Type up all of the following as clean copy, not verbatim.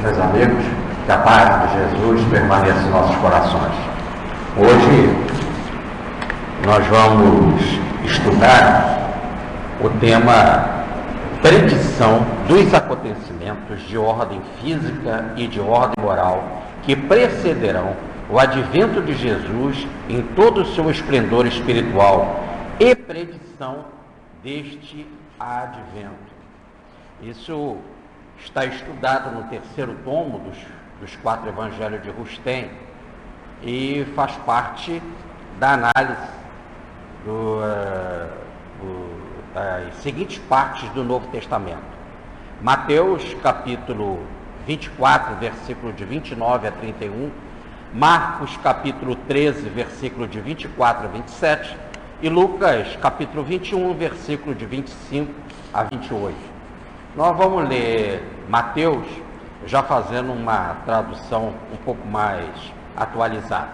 Meus amigos, que a paz de Jesus permaneça em nossos corações. Hoje nós vamos estudar o tema predição dos acontecimentos de ordem física e de ordem moral que precederão o advento de Jesus em todo o seu esplendor espiritual e predição deste advento. Isso está estudado no terceiro tomo dos 4 evangelhos de Rustem e faz parte da análise das seguintes partes do Novo Testamento. Mateus capítulo 24, versículo de 29 a 31, Marcos capítulo 13, versículo de 24 a 27 e Lucas capítulo 21, versículo de 25 a 28. Nós vamos ler Mateus, já fazendo uma tradução um pouco mais atualizada.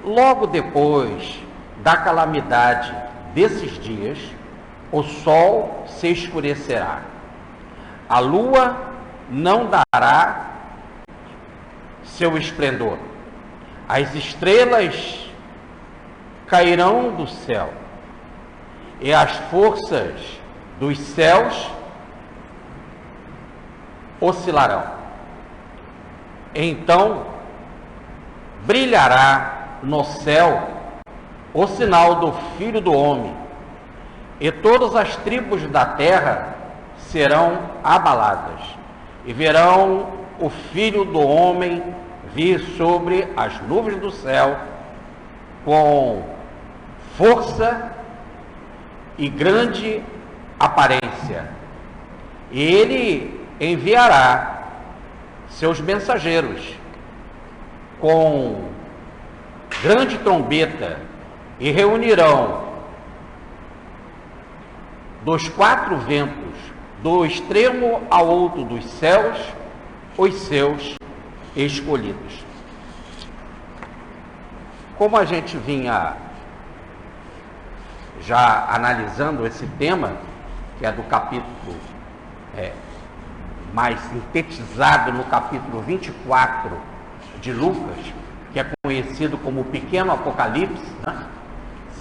Logo depois da calamidade desses dias, o sol se escurecerá, a lua não dará seu esplendor, as estrelas cairão do céu, e as forças dos céus oscilarão. Então brilhará no céu o sinal do Filho do Homem, e todas as tribos da terra serão abaladas, e verão o Filho do Homem vir sobre as nuvens do céu com força e grande aparência. E ele enviará seus mensageiros com grande trombeta e reunirão dos 4 ventos, do extremo ao outro dos céus, os seus escolhidos. Como a gente vinha já analisando esse tema, que é do capítulo mais sintetizado no capítulo 24 de Lucas, que é conhecido como o Pequeno Apocalipse, né?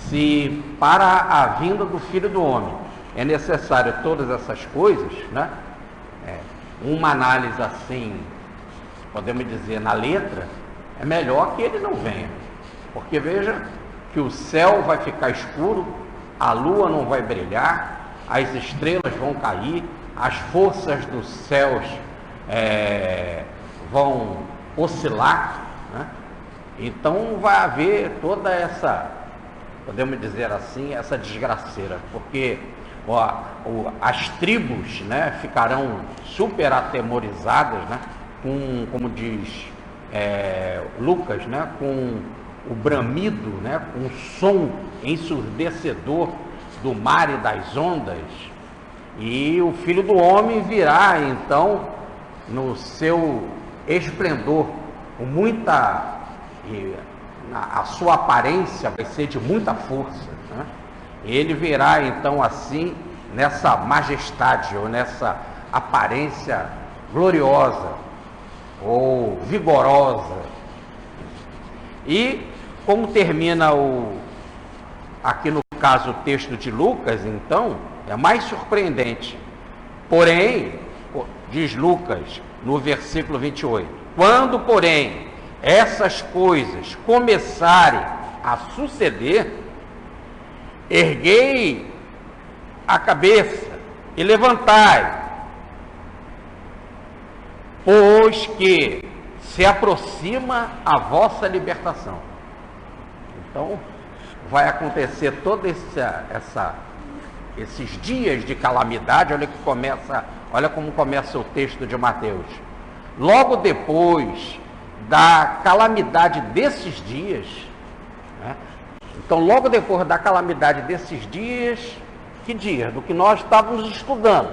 Se para a vinda do Filho do Homem é necessário todas essas coisas, né? Uma análise assim, podemos dizer, na letra, é melhor que ele não venha, porque veja que o céu vai ficar escuro, a lua não vai brilhar, as estrelas vão cair, as forças dos céus vão oscilar, né? Então vai haver toda essa, podemos dizer assim, essa desgraceira, porque as tribos, né, ficarão super atemorizadas, né, como diz Lucas, né, com o bramido, né, com o som ensurdecedor do mar e das ondas. E o Filho do Homem virá então no seu esplendor, com muita, a sua aparência vai ser de muita força, né? Ele virá então assim, nessa majestade, ou nessa aparência gloriosa, ou vigorosa. E como termina aqui no caso o texto de Lucas, então, é mais surpreendente. Porém, diz Lucas no versículo 28, quando, porém, essas coisas começarem a suceder, erguei a cabeça e levantai, pois que se aproxima a vossa libertação. Então, vai acontecer todos esses dias de calamidade. Olha como começa o texto de Mateus. Logo depois da calamidade desses dias, né? Então, logo depois da calamidade desses dias, que dia? Do que nós estávamos estudando.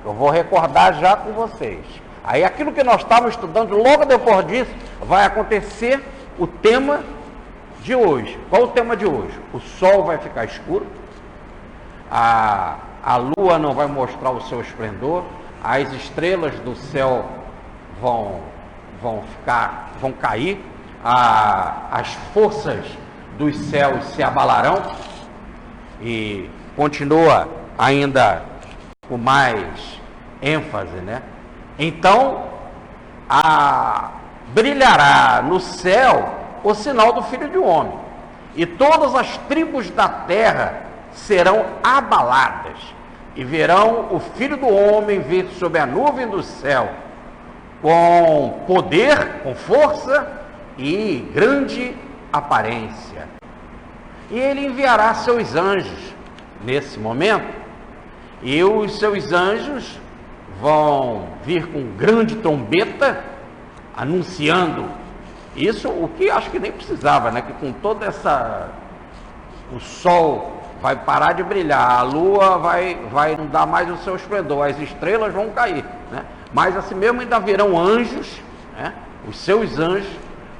Eu vou recordar já com vocês. Aí, aquilo que nós estávamos estudando, logo depois disso, vai acontecer o tema de hoje. Qual o tema de hoje? O sol vai ficar escuro, a lua não vai mostrar o seu esplendor, as estrelas do céu vão cair, as forças dos céus se abalarão, e continua ainda com mais ênfase, né? Então, brilhará no céu o sinal do Filho do Homem, e todas as tribos da terra serão abaladas, e verão o Filho do Homem vir sobre a nuvem do céu, com poder, com força e grande aparência. E ele enviará seus anjos nesse momento, e os seus anjos vão vir com grande trombeta, anunciando isso, o que acho que nem precisava, né? Que com toda o sol vai parar de brilhar, a lua vai não dar mais o seu esplendor, as estrelas vão cair, né? Mas assim mesmo ainda virão anjos, né? Os seus anjos,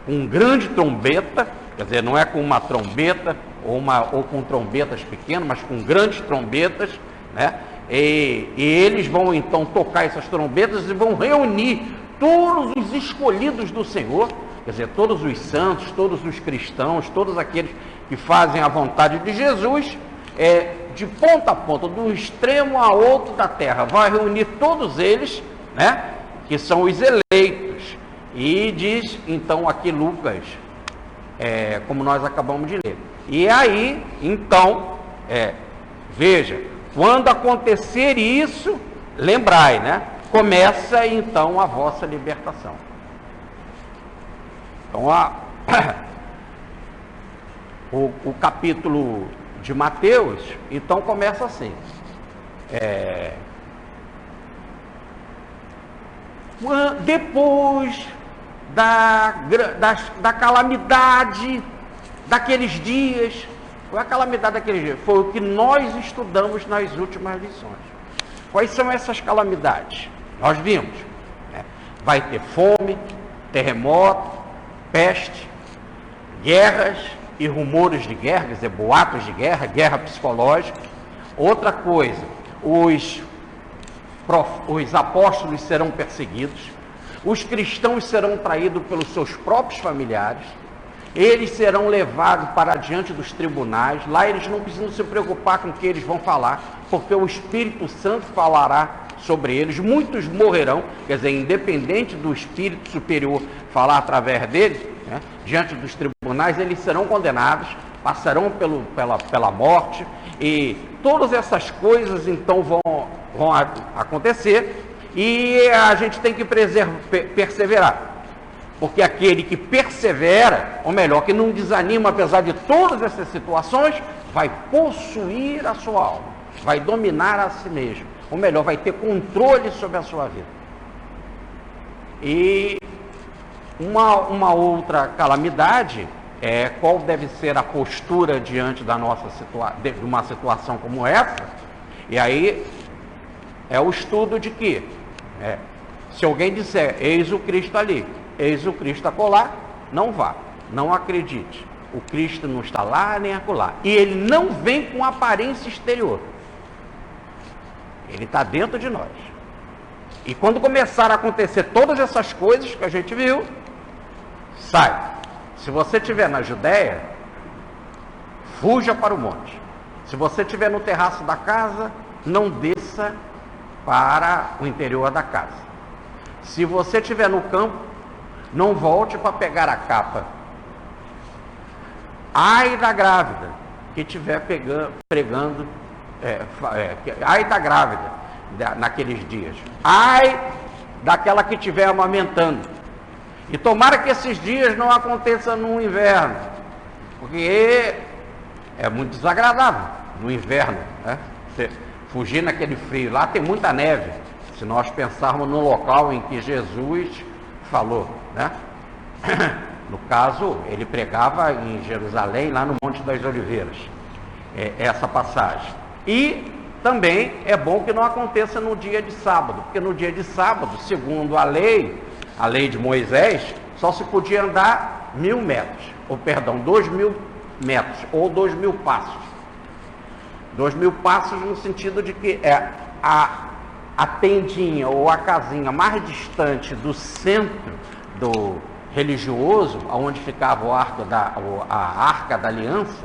com grande trombeta, quer dizer, não é com uma trombeta ou com trombetas pequenas, mas com grandes trombetas, né? E eles vão então tocar essas trombetas e vão reunir todos os escolhidos do Senhor, quer dizer, todos os santos, todos os cristãos, todos aqueles que fazem a vontade de Jesus, de ponta a ponta, do extremo a outro da terra, vai reunir todos eles, né, que são os eleitos. E diz então aqui Lucas, como nós acabamos de ler. E aí, então, veja, quando acontecer isso, lembrai, né? Começa então a vossa libertação. Então, o capítulo de Mateus, então começa assim. Depois da calamidade daqueles dias, foi a calamidade daqueles dias, foi o que nós estudamos nas últimas lições. Quais são essas calamidades? Nós vimos, né? Vai ter fome, terremoto, peste, guerras e rumores de guerra, quer dizer, boatos de guerra, guerra psicológica. Outra coisa, os apóstolos serão perseguidos, os cristãos serão traídos pelos seus próprios familiares, eles serão levados para diante dos tribunais. Lá eles não precisam se preocupar com o que eles vão falar, porque o Espírito Santo falará sobre eles. Muitos morrerão, quer dizer, independente do Espírito Superior falar através deles, né, diante dos tribunais, eles serão condenados, passarão pela morte, e todas essas coisas então vão acontecer, e a gente tem que perseverar. Porque aquele que persevera, ou melhor, que não desanima apesar de todas essas situações, vai possuir a sua alma, vai dominar a si mesmo, ou melhor, vai ter controle sobre a sua vida. E uma outra calamidade qual deve ser a postura diante da nossa de uma situação como essa. E aí é o estudo de que se alguém disser, eis o Cristo ali, eis o Cristo acolá, não vá, não acredite. O Cristo não está lá nem acolá. E ele não vem com aparência exterior. Ele está dentro de nós. E quando começar a acontecer todas essas coisas que a gente viu, sai. Se você estiver na Judéia, fuja para o monte. Se você estiver no terraço da casa, não desça para o interior da casa. Se você estiver no campo, não volte para pegar a capa. Ai da grávida que estiver pregando, ai da grávida naqueles dias. Ai daquela que estiver amamentando. E tomara que esses dias não aconteçam no inverno, porque é muito desagradável no inverno, né? Você fugir naquele frio. Lá tem muita neve, se nós pensarmos no local em que Jesus falou, né? No caso, ele pregava em Jerusalém, lá no Monte das Oliveiras, essa passagem. E também é bom que não aconteça no dia de sábado, porque no dia de sábado, segundo a lei de Moisés, só se podia andar 1.000 metros, 2.000 metros, ou 2.000 passos. 2.000 passos no sentido de que a tendinha ou a casinha mais distante do centro do religioso, onde ficava a Arca da Aliança,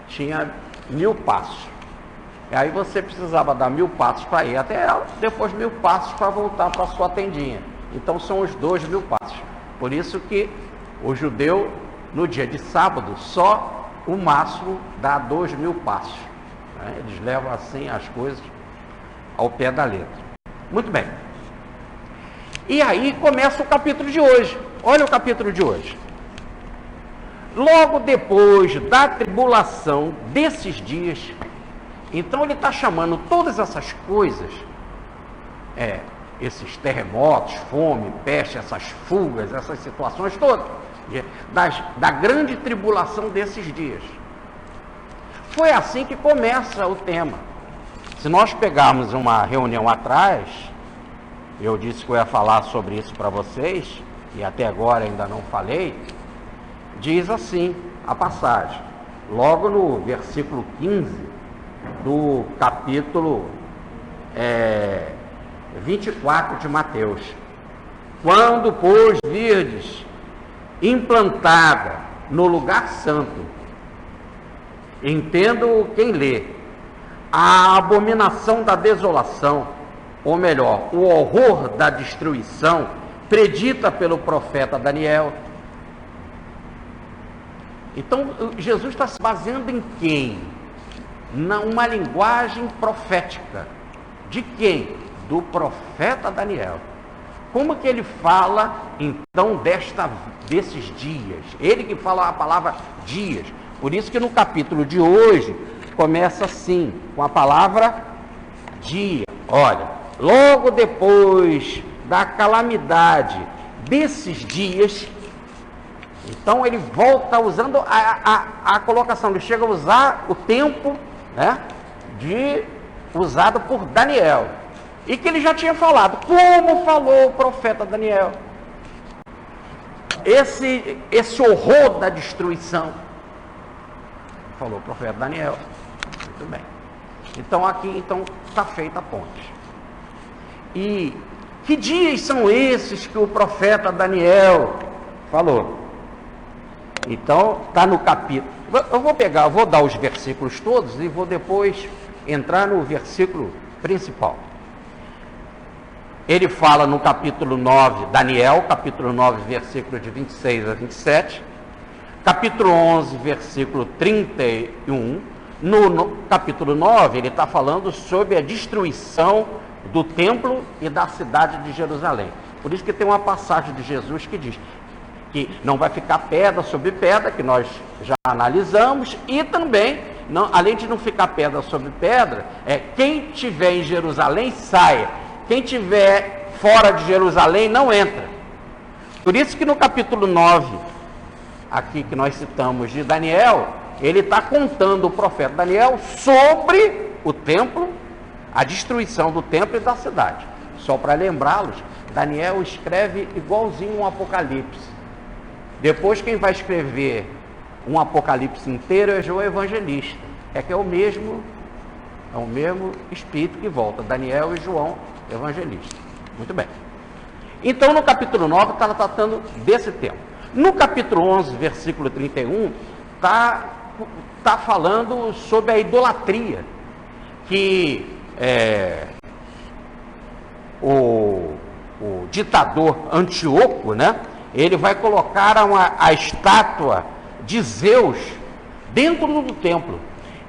tinha 1000 passos. E aí você precisava dar 1000 passos para ir até ela, depois 1000 passos para voltar para a sua tendinha. Então são os 2000 passos. Por isso que o judeu, no dia de sábado, só o máximo dá 2000 passos. Né? Eles levam assim as coisas ao pé da letra. Muito bem. E aí começa o capítulo de hoje. Olha o capítulo de hoje. Logo depois da tribulação desses dias, então ele está chamando todas essas coisas, esses terremotos, fome, peste, essas fugas, essas situações todas, da grande tribulação desses dias. Foi assim que começa o tema. Se nós pegarmos uma reunião atrás, eu disse que eu ia falar sobre isso para vocês, e até agora ainda não falei, diz assim a passagem, logo no versículo 15 do capítulo 24 de Mateus. Quando, pois, virdes implantada no lugar santo, entendo quem lê, a abominação da desolação, ou melhor, o horror da destruição, predita pelo profeta Daniel. Então, Jesus está se baseando em quem? Numa linguagem profética. De quem? Do profeta Daniel. Como que ele fala, então, desses dias? Ele que fala a palavra dias. Por isso que no capítulo de hoje, começa assim, com a palavra dia. Olha, logo depois da calamidade desses dias, então ele volta usando a colocação, ele chega a usar o tempo, né, usado por Daniel, e que ele já tinha falado, como falou o profeta Daniel, esse horror da destruição, falou o profeta Daniel. Muito bem. Então aqui está feita a ponte. E que dias são esses que o profeta Daniel falou? Então está no capítulo. Eu vou dar os versículos todos e vou depois entrar no versículo principal. Ele fala no capítulo 9, Daniel, capítulo 9, versículo de 26 a 27, capítulo 11, versículo 31, no capítulo 9, ele está falando sobre a destruição do templo e da cidade de Jerusalém. Por isso que tem uma passagem de Jesus que diz que não vai ficar pedra sobre pedra, que nós já analisamos, e também, além de não ficar pedra sobre pedra, quem estiver em Jerusalém saia, quem estiver fora de Jerusalém não entra. Por isso que no capítulo 9, aqui que nós citamos de Daniel, ele está contando o profeta Daniel sobre o templo, a destruição do templo e da cidade. Só para lembrá-los, Daniel escreve igualzinho um Apocalipse. Depois quem vai escrever um Apocalipse inteiro é João Evangelista. Que é o mesmo espírito que volta, Daniel e João Evangelista. Muito bem. Então no capítulo 9 está tratando desse tema. No capítulo 11, versículo 31, está falando sobre a idolatria, que o ditador Antíoco, né, ele vai colocar a estátua de Zeus dentro do templo,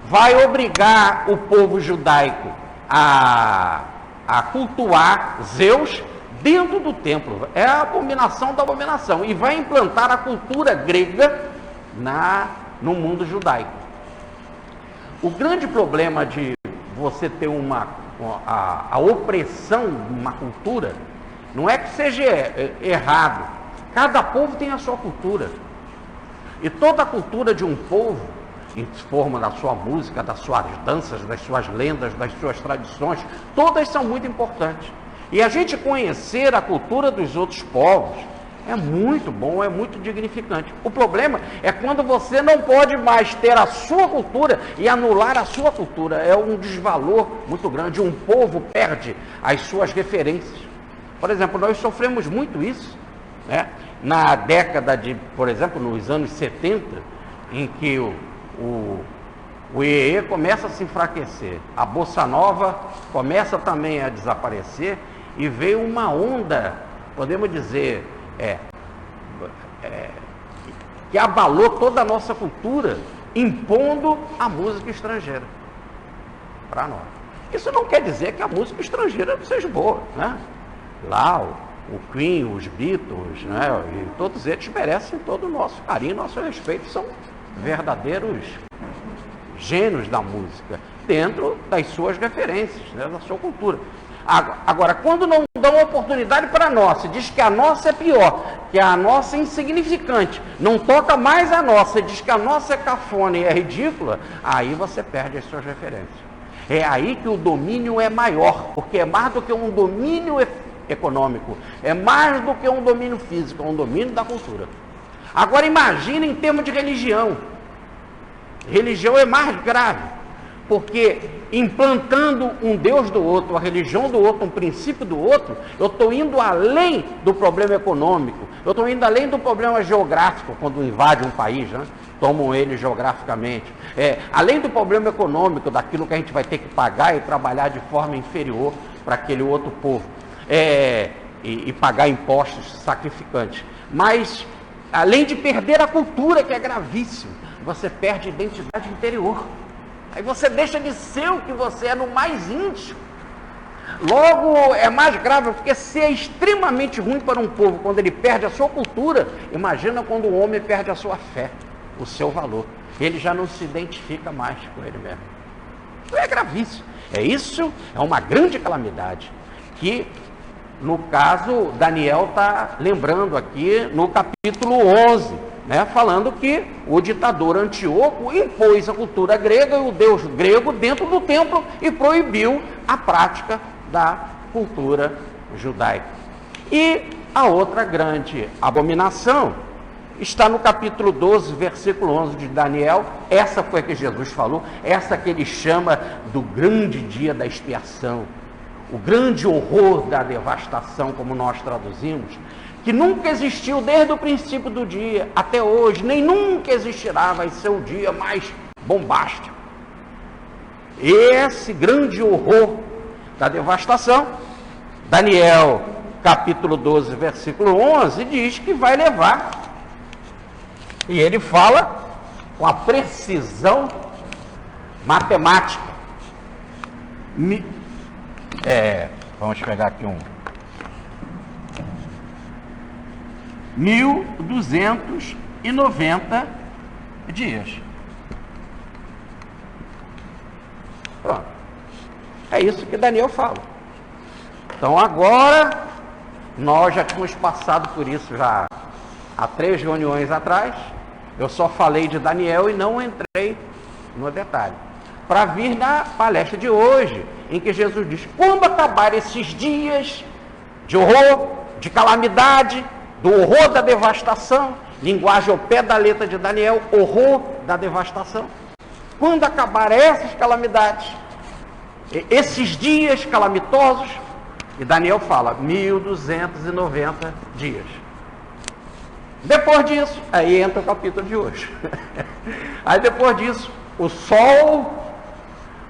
vai obrigar o povo judaico a cultuar Zeus dentro do templo. É a abominação da abominação, e vai implantar a cultura grega no mundo judaico. O grande problema de você ter a opressão de uma cultura, não é que seja errado. Cada povo tem a sua cultura. E toda a cultura de um povo, em forma da sua música, das suas danças, das suas lendas, das suas tradições, todas são muito importantes. E a gente conhecer a cultura dos outros povos, é muito bom, é muito dignificante. O problema é quando você não pode mais ter a sua cultura e anular a sua cultura. É um desvalor muito grande. Um povo perde as suas referências. Por exemplo, nós sofremos muito isso, né? Na década de, por exemplo, nos anos 70, em que o iê começa a se enfraquecer, a bossa nova começa também a desaparecer e veio uma onda, podemos dizer, que abalou toda a nossa cultura, impondo a música estrangeira para nós. Isso não quer dizer que a música estrangeira não seja boa, né? Lá o Queen, os Beatles, né? E todos eles merecem todo o nosso carinho, nosso respeito, são verdadeiros gênios da música, dentro das suas referências, né? Da sua cultura. Agora, quando não dão oportunidade para a nossa, diz que a nossa é pior, que a nossa é insignificante, não toca mais a nossa, diz que a nossa é cafona e é ridícula, aí você perde as suas referências. É aí que o domínio é maior, porque é mais do que um domínio econômico, é mais do que um domínio físico, é um domínio da cultura. Agora imagine em termos de religião. Religião é mais grave, porque implantando um Deus do outro, a religião do outro, um princípio do outro, eu estou indo além do problema econômico, eu estou indo além do problema geográfico, quando invade um país, né? Tomam ele geograficamente. Além do problema econômico, daquilo que a gente vai ter que pagar e trabalhar de forma inferior para aquele outro povo. E pagar impostos sacrificantes. Mas, além de perder a cultura, que é gravíssimo, você perde a identidade interior. Aí você deixa de ser o que você é no mais íntimo. Logo, é mais grave, porque se é extremamente ruim para um povo quando ele perde a sua cultura, imagina quando o homem perde a sua fé, o seu valor. Ele já não se identifica mais com ele mesmo. Isso é gravíssimo. Isso é uma grande calamidade, que, no caso, Daniel está lembrando aqui no capítulo 11, né, falando que o ditador Antíoco impôs a cultura grega e o deus grego dentro do templo e proibiu a prática da cultura judaica. E a outra grande abominação está no capítulo 12, versículo 11 de Daniel. Essa foi a que Jesus falou, essa que ele chama do grande dia da expiação, o grande horror da devastação, como nós traduzimos, que nunca existiu desde o princípio do dia até hoje, nem nunca existirá, vai ser o dia mais bombástico. Esse grande horror da devastação, Daniel capítulo 12, versículo 11, diz que vai levar, e ele fala com a precisão matemática. Vamos pegar aqui 1.290 dias. Pronto. É isso que Daniel fala. Então agora, nós já tínhamos passado por isso já há 3 reuniões atrás. Eu só falei de Daniel e não entrei no detalhe. Para vir na palestra de hoje, em que Jesus diz, quando acabar esses dias de horror, de calamidade, do horror da devastação, linguagem ao pé da letra de Daniel, horror da devastação. Quando acabar essas calamidades, esses dias calamitosos, e Daniel fala, 1.290 dias. Depois disso, aí entra o capítulo de hoje. Aí depois disso, o sol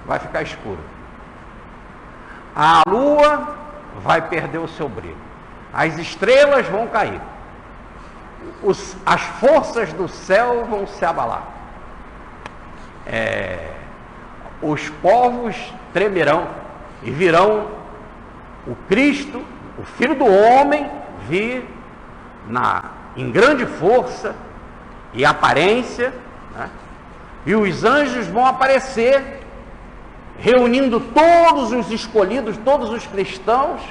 vai ficar escuro. A lua vai perder o seu brilho. As estrelas vão cair. As forças do céu vão se abalar. Os povos tremerão e virão o Cristo, o Filho do Homem, vir em grande força e aparência, né? E os anjos vão aparecer, reunindo todos os escolhidos, todos os cristãos,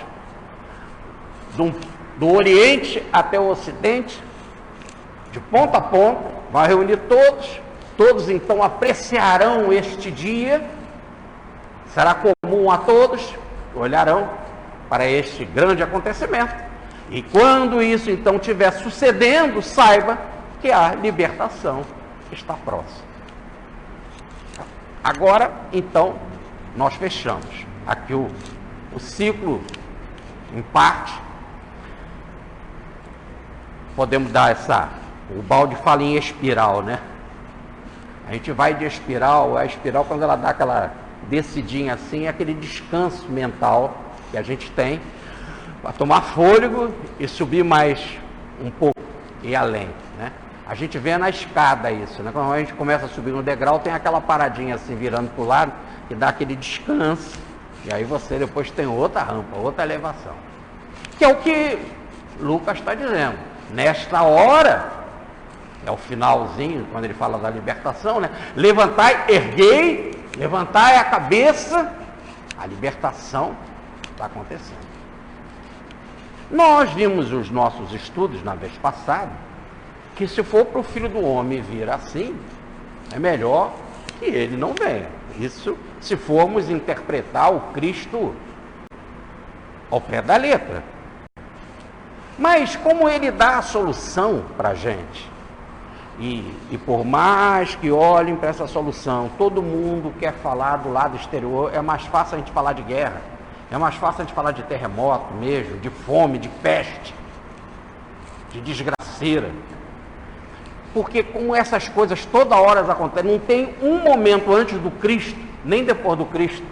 do Oriente até o Ocidente, de ponta a ponta, vai reunir todos então apreciarão este dia, será comum a todos, olharão para este grande acontecimento, E quando isso então estiver sucedendo, saiba que a libertação está próxima. Agora, então, nós fechamos aqui o ciclo em parte. Podemos dar o balde fala em espiral, né? A gente vai de espiral, a espiral quando ela dá aquela descidinha assim, é aquele descanso mental que a gente tem para tomar fôlego e subir mais um pouco e além, né? A gente vê na escada isso, né? Quando a gente começa a subir no degrau, tem aquela paradinha assim, virando para o lado, que dá aquele descanso, e aí você depois tem outra rampa, outra elevação. Que é o que Lucas está dizendo. Nesta hora, é o finalzinho, quando ele fala da libertação, né? Levantai, erguei, levantai a cabeça, a libertação está acontecendo. Nós vimos os nossos estudos na vez passada, que se for para o Filho do Homem vir assim, é melhor que ele não venha. Isso se formos interpretar o Cristo ao pé da letra. Mas como ele dá a solução para a gente, e por mais que olhem para essa solução, todo mundo quer falar do lado exterior, é mais fácil a gente falar de guerra, é mais fácil a gente falar de terremoto mesmo, de fome, de peste, de desgraceira. Porque como essas coisas toda hora acontecem, não tem um momento antes do Cristo, nem depois do Cristo,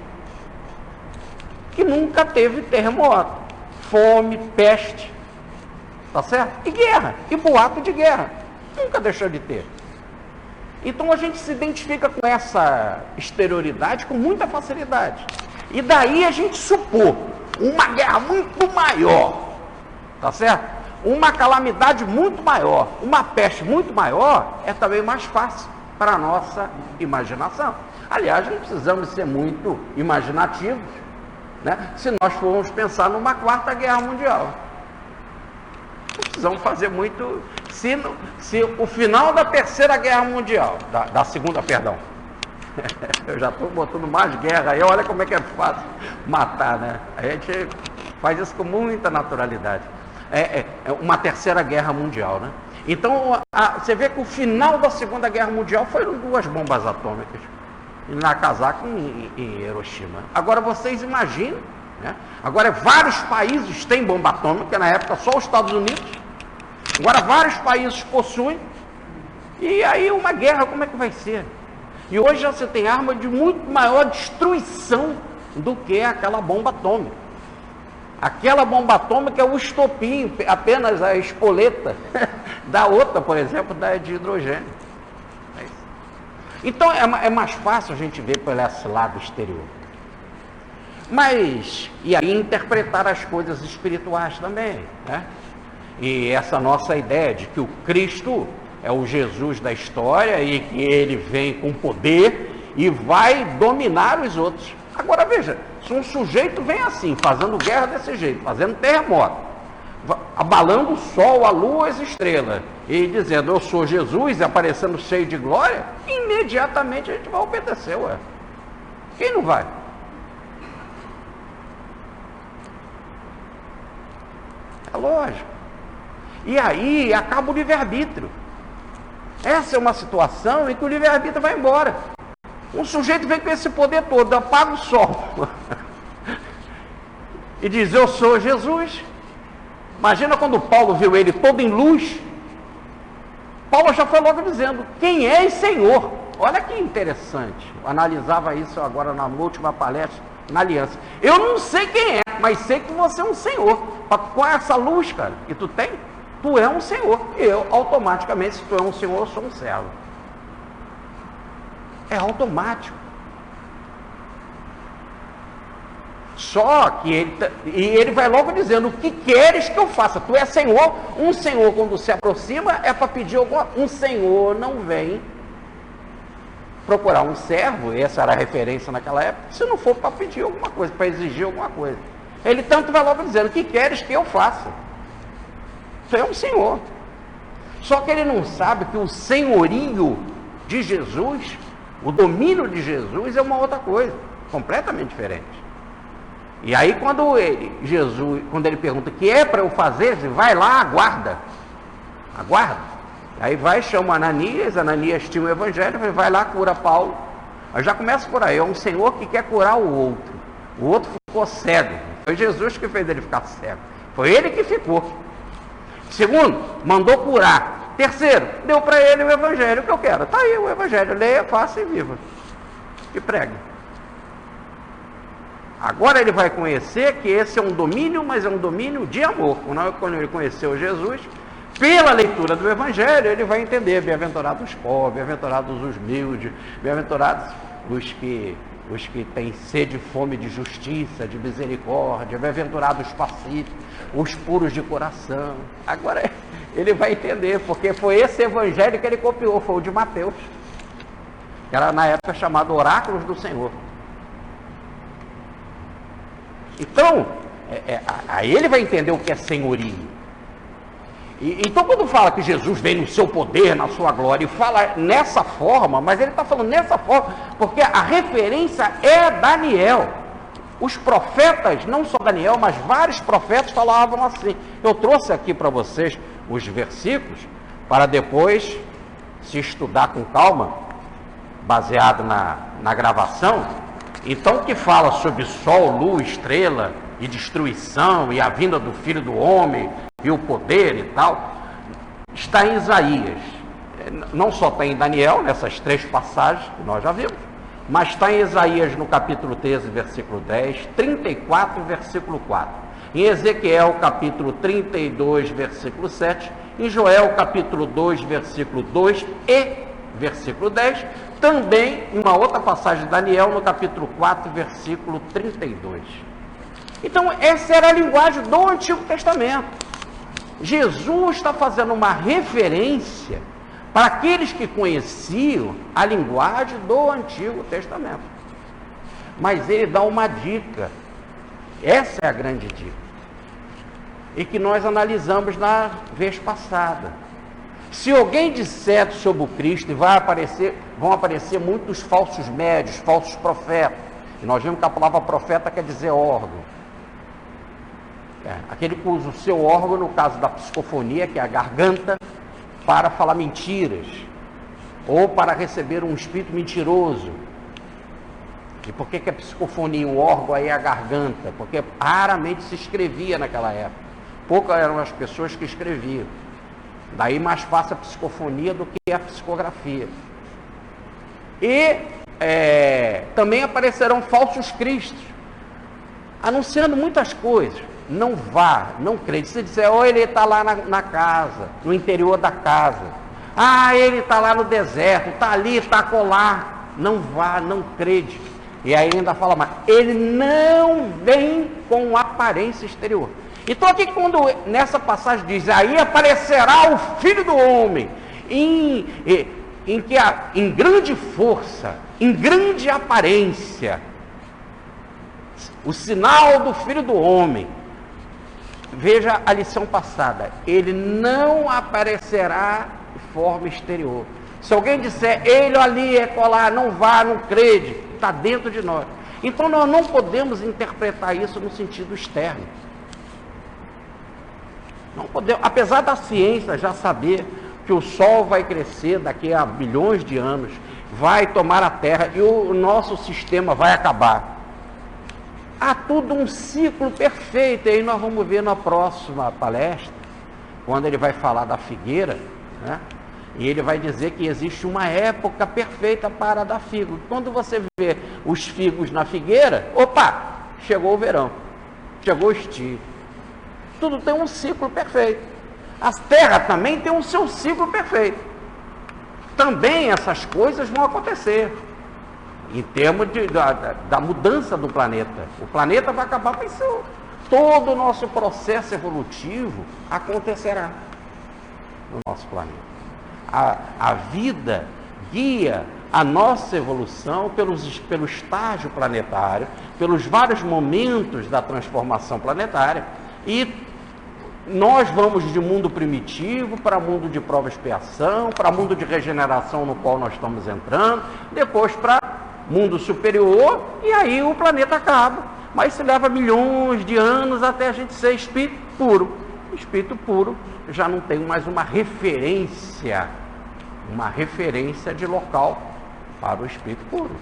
que nunca teve terremoto, fome, peste, tá certo? E guerra, e boato de guerra, nunca deixou de ter. Então a gente se identifica com essa exterioridade com muita facilidade. E daí a gente supor uma guerra muito maior, tá certo? Uma calamidade muito maior, uma peste muito maior, é também mais fácil para a nossa imaginação. Aliás, não precisamos ser muito imaginativos, né? Se nós formos pensar numa quarta guerra mundial. Não precisamos fazer muito... Se o final da terceira guerra mundial, da segunda, perdão, eu já estou botando mais guerra aí, olha como é que é fácil matar, né? A gente faz isso com muita naturalidade. É uma terceira guerra mundial, né? Então, você vê que o final da segunda guerra mundial foram 2 bombas atômicas, em Nagasaki e em Hiroshima. Agora vocês imaginem, né? Agora vários países têm bomba atômica, na época só os Estados Unidos, agora vários países possuem, e aí uma guerra como é que vai ser? E hoje já você tem arma de muito maior destruição do que aquela bomba atômica. Aquela bomba atômica é o estopim, apenas a espoleta da outra, por exemplo, de hidrogênio. É isso. Então é mais fácil a gente ver por esse lado exterior. Mas, e aí interpretar as coisas espirituais também, né? E essa nossa ideia de que o Cristo é o Jesus da história e que ele vem com poder e vai dominar os outros. Agora veja, se um sujeito vem assim, fazendo guerra desse jeito, fazendo terremoto, abalando o sol, a lua, as estrelas, e dizendo, eu sou Jesus, aparecendo cheio de glória, imediatamente a gente vai obedecer, ué. Quem não vai? É lógico. E aí acaba o livre-arbítrio. Essa é uma situação em que o livre-arbítrio vai embora. Um sujeito vem com esse poder todo, apaga o sol e diz, eu sou Jesus. Imagina quando Paulo viu ele todo em luz. Paulo já foi logo dizendo, quem és, Senhor? Olha que interessante. Eu analisava isso agora na última palestra, na aliança. Eu não sei quem é, mas sei que você é um Senhor. Com essa luz, cara, que tu tem, tu é um Senhor. E eu, automaticamente, se tu é um Senhor, eu sou um servo. É automático. Só que ele vai logo dizendo, o que queres que eu faça? Tu é Senhor. Um Senhor, quando se aproxima, é para pedir alguma coisa. Um Senhor não vem procurar um servo, essa era a referência naquela época, se não for para pedir alguma coisa, para exigir alguma coisa. Ele tanto vai logo dizendo, o que queres que eu faça? Você é um Senhor. Só que ele não sabe que o senhorio de Jesus, o domínio de Jesus é uma outra coisa, completamente diferente. E aí quando ele pergunta o que é para eu fazer, ele diz, vai lá, aguarda. Aí vai, chama Ananias tinha o evangelho, vai lá, cura Paulo. Aí já começa por aí, é um senhor que quer curar o outro ficou cego, foi Jesus que fez ele ficar cego, foi ele que ficou. Segundo, mandou curar. Terceiro, deu para ele o evangelho que eu quero, está aí o evangelho, leia, faça e viva, e pregue. Agora ele vai conhecer que esse é um domínio, mas é um domínio de amor. Quando ele conheceu Jesus, pela leitura do Evangelho, ele vai entender, bem-aventurados os pobres, bem-aventurados os humildes, bem-aventurados os que têm sede e fome de justiça, de misericórdia, bem-aventurados os pacíficos, os puros de coração. Agora ele vai entender, porque foi esse Evangelho que ele copiou, foi o de Mateus, que era na época chamado Oráculos do Senhor. Então, aí ele vai entender o que é senhorio. Então, quando fala que Jesus vem no seu poder, na sua glória, e fala nessa forma, mas ele está falando nessa forma, porque a referência é Daniel. Os profetas, não só Daniel, mas vários profetas falavam assim. Eu trouxe aqui para vocês os versículos, para depois se estudar com calma, baseado na gravação. Então, que fala sobre sol, lua, estrela, e destruição, e a vinda do Filho do Homem, e o poder e tal, está em Isaías. Não só está em Daniel, nessas 3 passagens que nós já vimos, mas está em Isaías no capítulo 13, versículo 10, 34, versículo 4. Em Ezequiel, capítulo 32, versículo 7, em Joel, capítulo 2, versículo 2 e versículo 10, também em uma outra passagem de Daniel, no capítulo 4, versículo 32. Então, essa era a linguagem do Antigo Testamento. Jesus está fazendo uma referência para aqueles que conheciam a linguagem do Antigo Testamento. Mas ele dá uma dica, essa é a grande dica, e que nós analisamos na vez passada. Se alguém disser sobre o Cristo, vão aparecer muitos falsos médios, falsos profetas. E nós vimos que a palavra profeta quer dizer órgão. Aquele que usa o seu órgão, no caso da psicofonia, que é a garganta, para falar mentiras, ou para receber um espírito mentiroso. E por que a psicofonia, o órgão aí é a garganta? Porque raramente se escrevia naquela época. Poucas eram as pessoas que escreviam. Daí mais fácil a psicofonia do que a psicografia. E também aparecerão falsos cristos, anunciando muitas coisas. Não vá, não crede. Se disser, ele está lá na casa, no interior da casa. Ele está lá no deserto, está ali, está colar. Não vá, não crede. E aí ainda fala mais, ele não vem com aparência exterior. Então aqui quando nessa passagem diz, aí aparecerá o Filho do Homem, em grande força, em grande aparência, o sinal do Filho do Homem. Veja a lição passada, ele não aparecerá de forma exterior. Se alguém disser, ele ali é colar, não vá, não crede, está dentro de nós. Então nós não podemos interpretar isso no sentido externo. Não podemos, apesar da ciência já saber que o Sol vai crescer daqui a bilhões de anos, vai tomar a Terra e o nosso sistema vai acabar. Há tudo um ciclo perfeito, e aí nós vamos ver na próxima palestra, quando ele vai falar da figueira, né? E ele vai dizer que existe uma época perfeita para dar figo. Quando você vê os figos na figueira, chegou o verão, chegou o estio. Tudo tem um ciclo perfeito. A terra também tem o seu ciclo perfeito. Também essas coisas vão acontecer. Em termos da mudança do planeta. O planeta vai acabar, mas todo o nosso processo evolutivo acontecerá no nosso planeta. A vida guia a nossa evolução pelo estágio planetário, pelos vários momentos da transformação planetária, e nós vamos de mundo primitivo para mundo de prova e expiação, para mundo de regeneração no qual nós estamos entrando, depois para mundo superior, e aí o planeta acaba. Mas se leva milhões de anos até a gente ser espírito puro. Espírito puro já não tem mais uma referência de local para o espírito puro,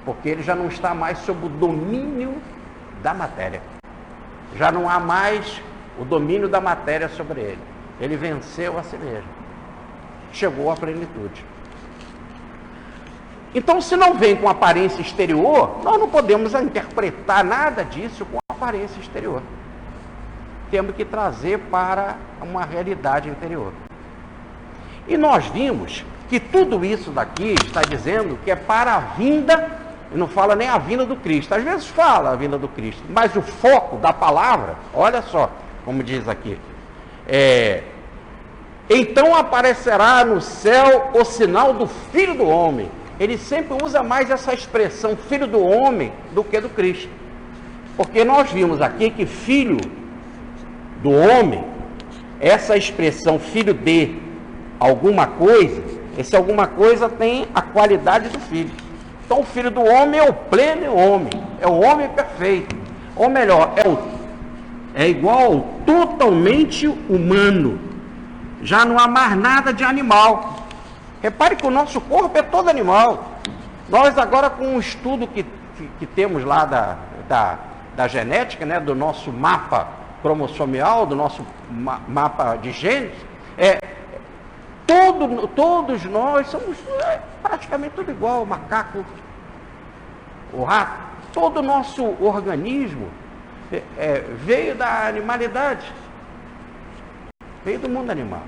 porque ele já não está mais sob o domínio da matéria. Já não há mais o domínio da matéria sobre ele. Ele venceu a si mesmo. Chegou à plenitude. Então, se não vem com aparência exterior, nós não podemos interpretar nada disso com aparência exterior. Temos que trazer para uma realidade interior. E nós vimos que tudo isso daqui está dizendo que é para a vinda, e não fala nem a vinda do Cristo. Às vezes fala a vinda do Cristo, mas o foco da palavra, olha só, como diz aqui, então aparecerá no céu o sinal do Filho do Homem. Ele sempre usa mais essa expressão Filho do Homem do que do Cristo. Porque nós vimos aqui que Filho do Homem, essa expressão Filho de alguma coisa, esse alguma coisa tem a qualidade do Filho. Então o Filho do Homem é o pleno homem, é o homem perfeito. Ou melhor, é igual totalmente humano. Já não há mais nada de animal. Repare que o nosso corpo é todo animal. Nós agora, com um estudo que temos lá da genética, né, do nosso mapa cromossomial, do nosso mapa de genes, todos nós somos praticamente tudo igual, o macaco, o rato. Todo o nosso organismo veio da animalidade, veio do mundo animal.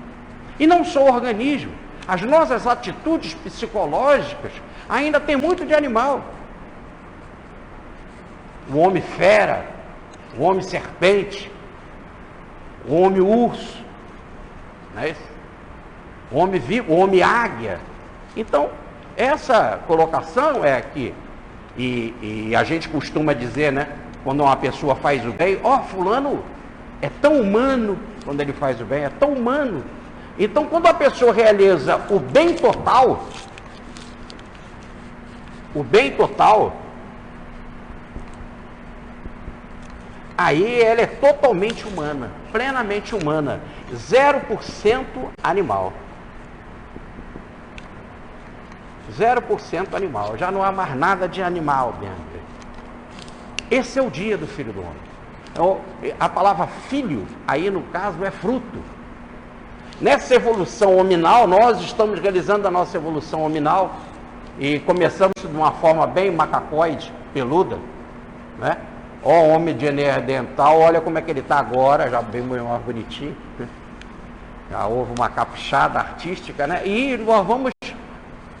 E não só o organismo, as nossas atitudes psicológicas ainda tem muito de animal. O homem fera, o homem serpente, o homem urso, não é isso? O homem vivo, o homem águia. Então, essa colocação é aqui. E a gente costuma dizer, né? Quando uma pessoa faz o bem, fulano é tão humano. Quando ele faz o bem, é tão humano. Então, quando a pessoa realiza o bem total, aí ela é totalmente humana, plenamente humana, 0% animal. 0% animal, já não há mais nada de animal dentro dele. Esse é o dia do Filho do Homem. Então, a palavra filho, aí no caso, é fruto. Nessa evolução hominal, nós estamos realizando a nossa evolução hominal e começamos de uma forma bem macacoide, peluda, né? Ó, homem de Neandertal, olha como é que ele está agora, já bem mais bonitinho, né? Já houve uma caprichada artística, né? E nós vamos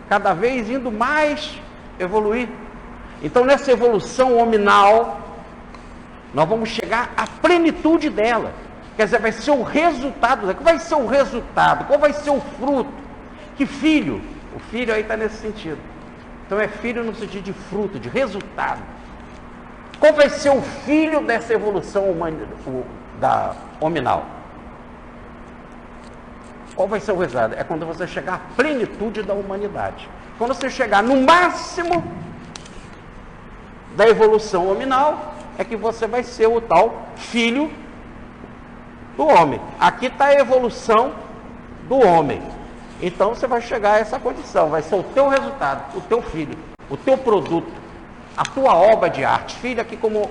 cada vez indo mais evoluir. Então, nessa evolução hominal, nós vamos chegar à plenitude dela. Quer dizer, vai ser o resultado. Qual vai ser o resultado? Qual vai ser o fruto? Que filho? O filho aí está nesse sentido. Então é filho no sentido de fruto, de resultado. Qual vai ser o filho dessa evolução hominal? Qual vai ser o resultado? É quando você chegar à plenitude da humanidade. Quando você chegar no máximo da evolução hominal, é que você vai ser o tal filho do homem. Aqui está a evolução do homem. Então você vai chegar a essa condição, vai ser o teu resultado, o teu filho, o teu produto, a tua obra de arte. Filho aqui como,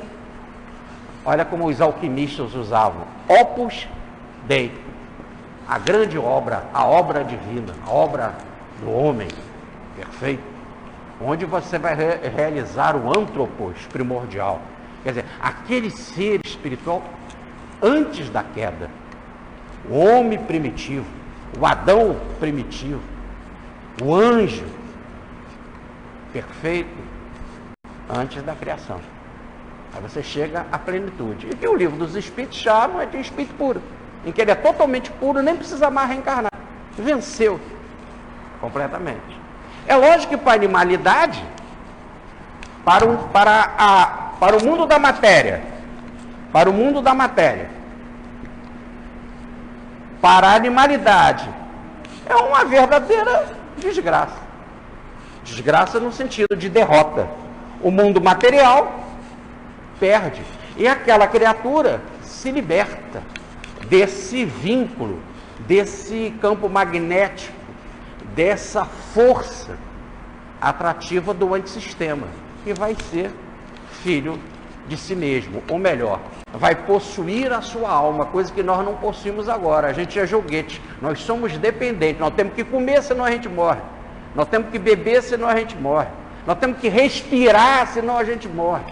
olha como os alquimistas usavam, opus dei, a grande obra, a obra divina, a obra do homem perfeito, onde você vai realizar o antropos primordial, quer dizer, aquele ser espiritual antes da queda, o homem primitivo, o Adão primitivo, o anjo perfeito antes da criação. Aí você chega à plenitude. E que o livro dos Espíritos chama de espírito puro, em que ele é totalmente puro, nem precisa mais reencarnar. Venceu completamente. É lógico que para a animalidade, para o mundo da matéria, para a animalidade, é uma verdadeira desgraça. Desgraça no sentido de derrota. O mundo material perde. E aquela criatura se liberta desse vínculo, desse campo magnético, dessa força atrativa do antissistema, e vai ser filho de si mesmo, ou melhor, vai possuir a sua alma, coisa que nós não possuímos agora. A gente é joguete, nós somos dependentes, nós temos que comer, senão a gente morre, nós temos que beber, senão a gente morre, nós temos que respirar, senão a gente morre.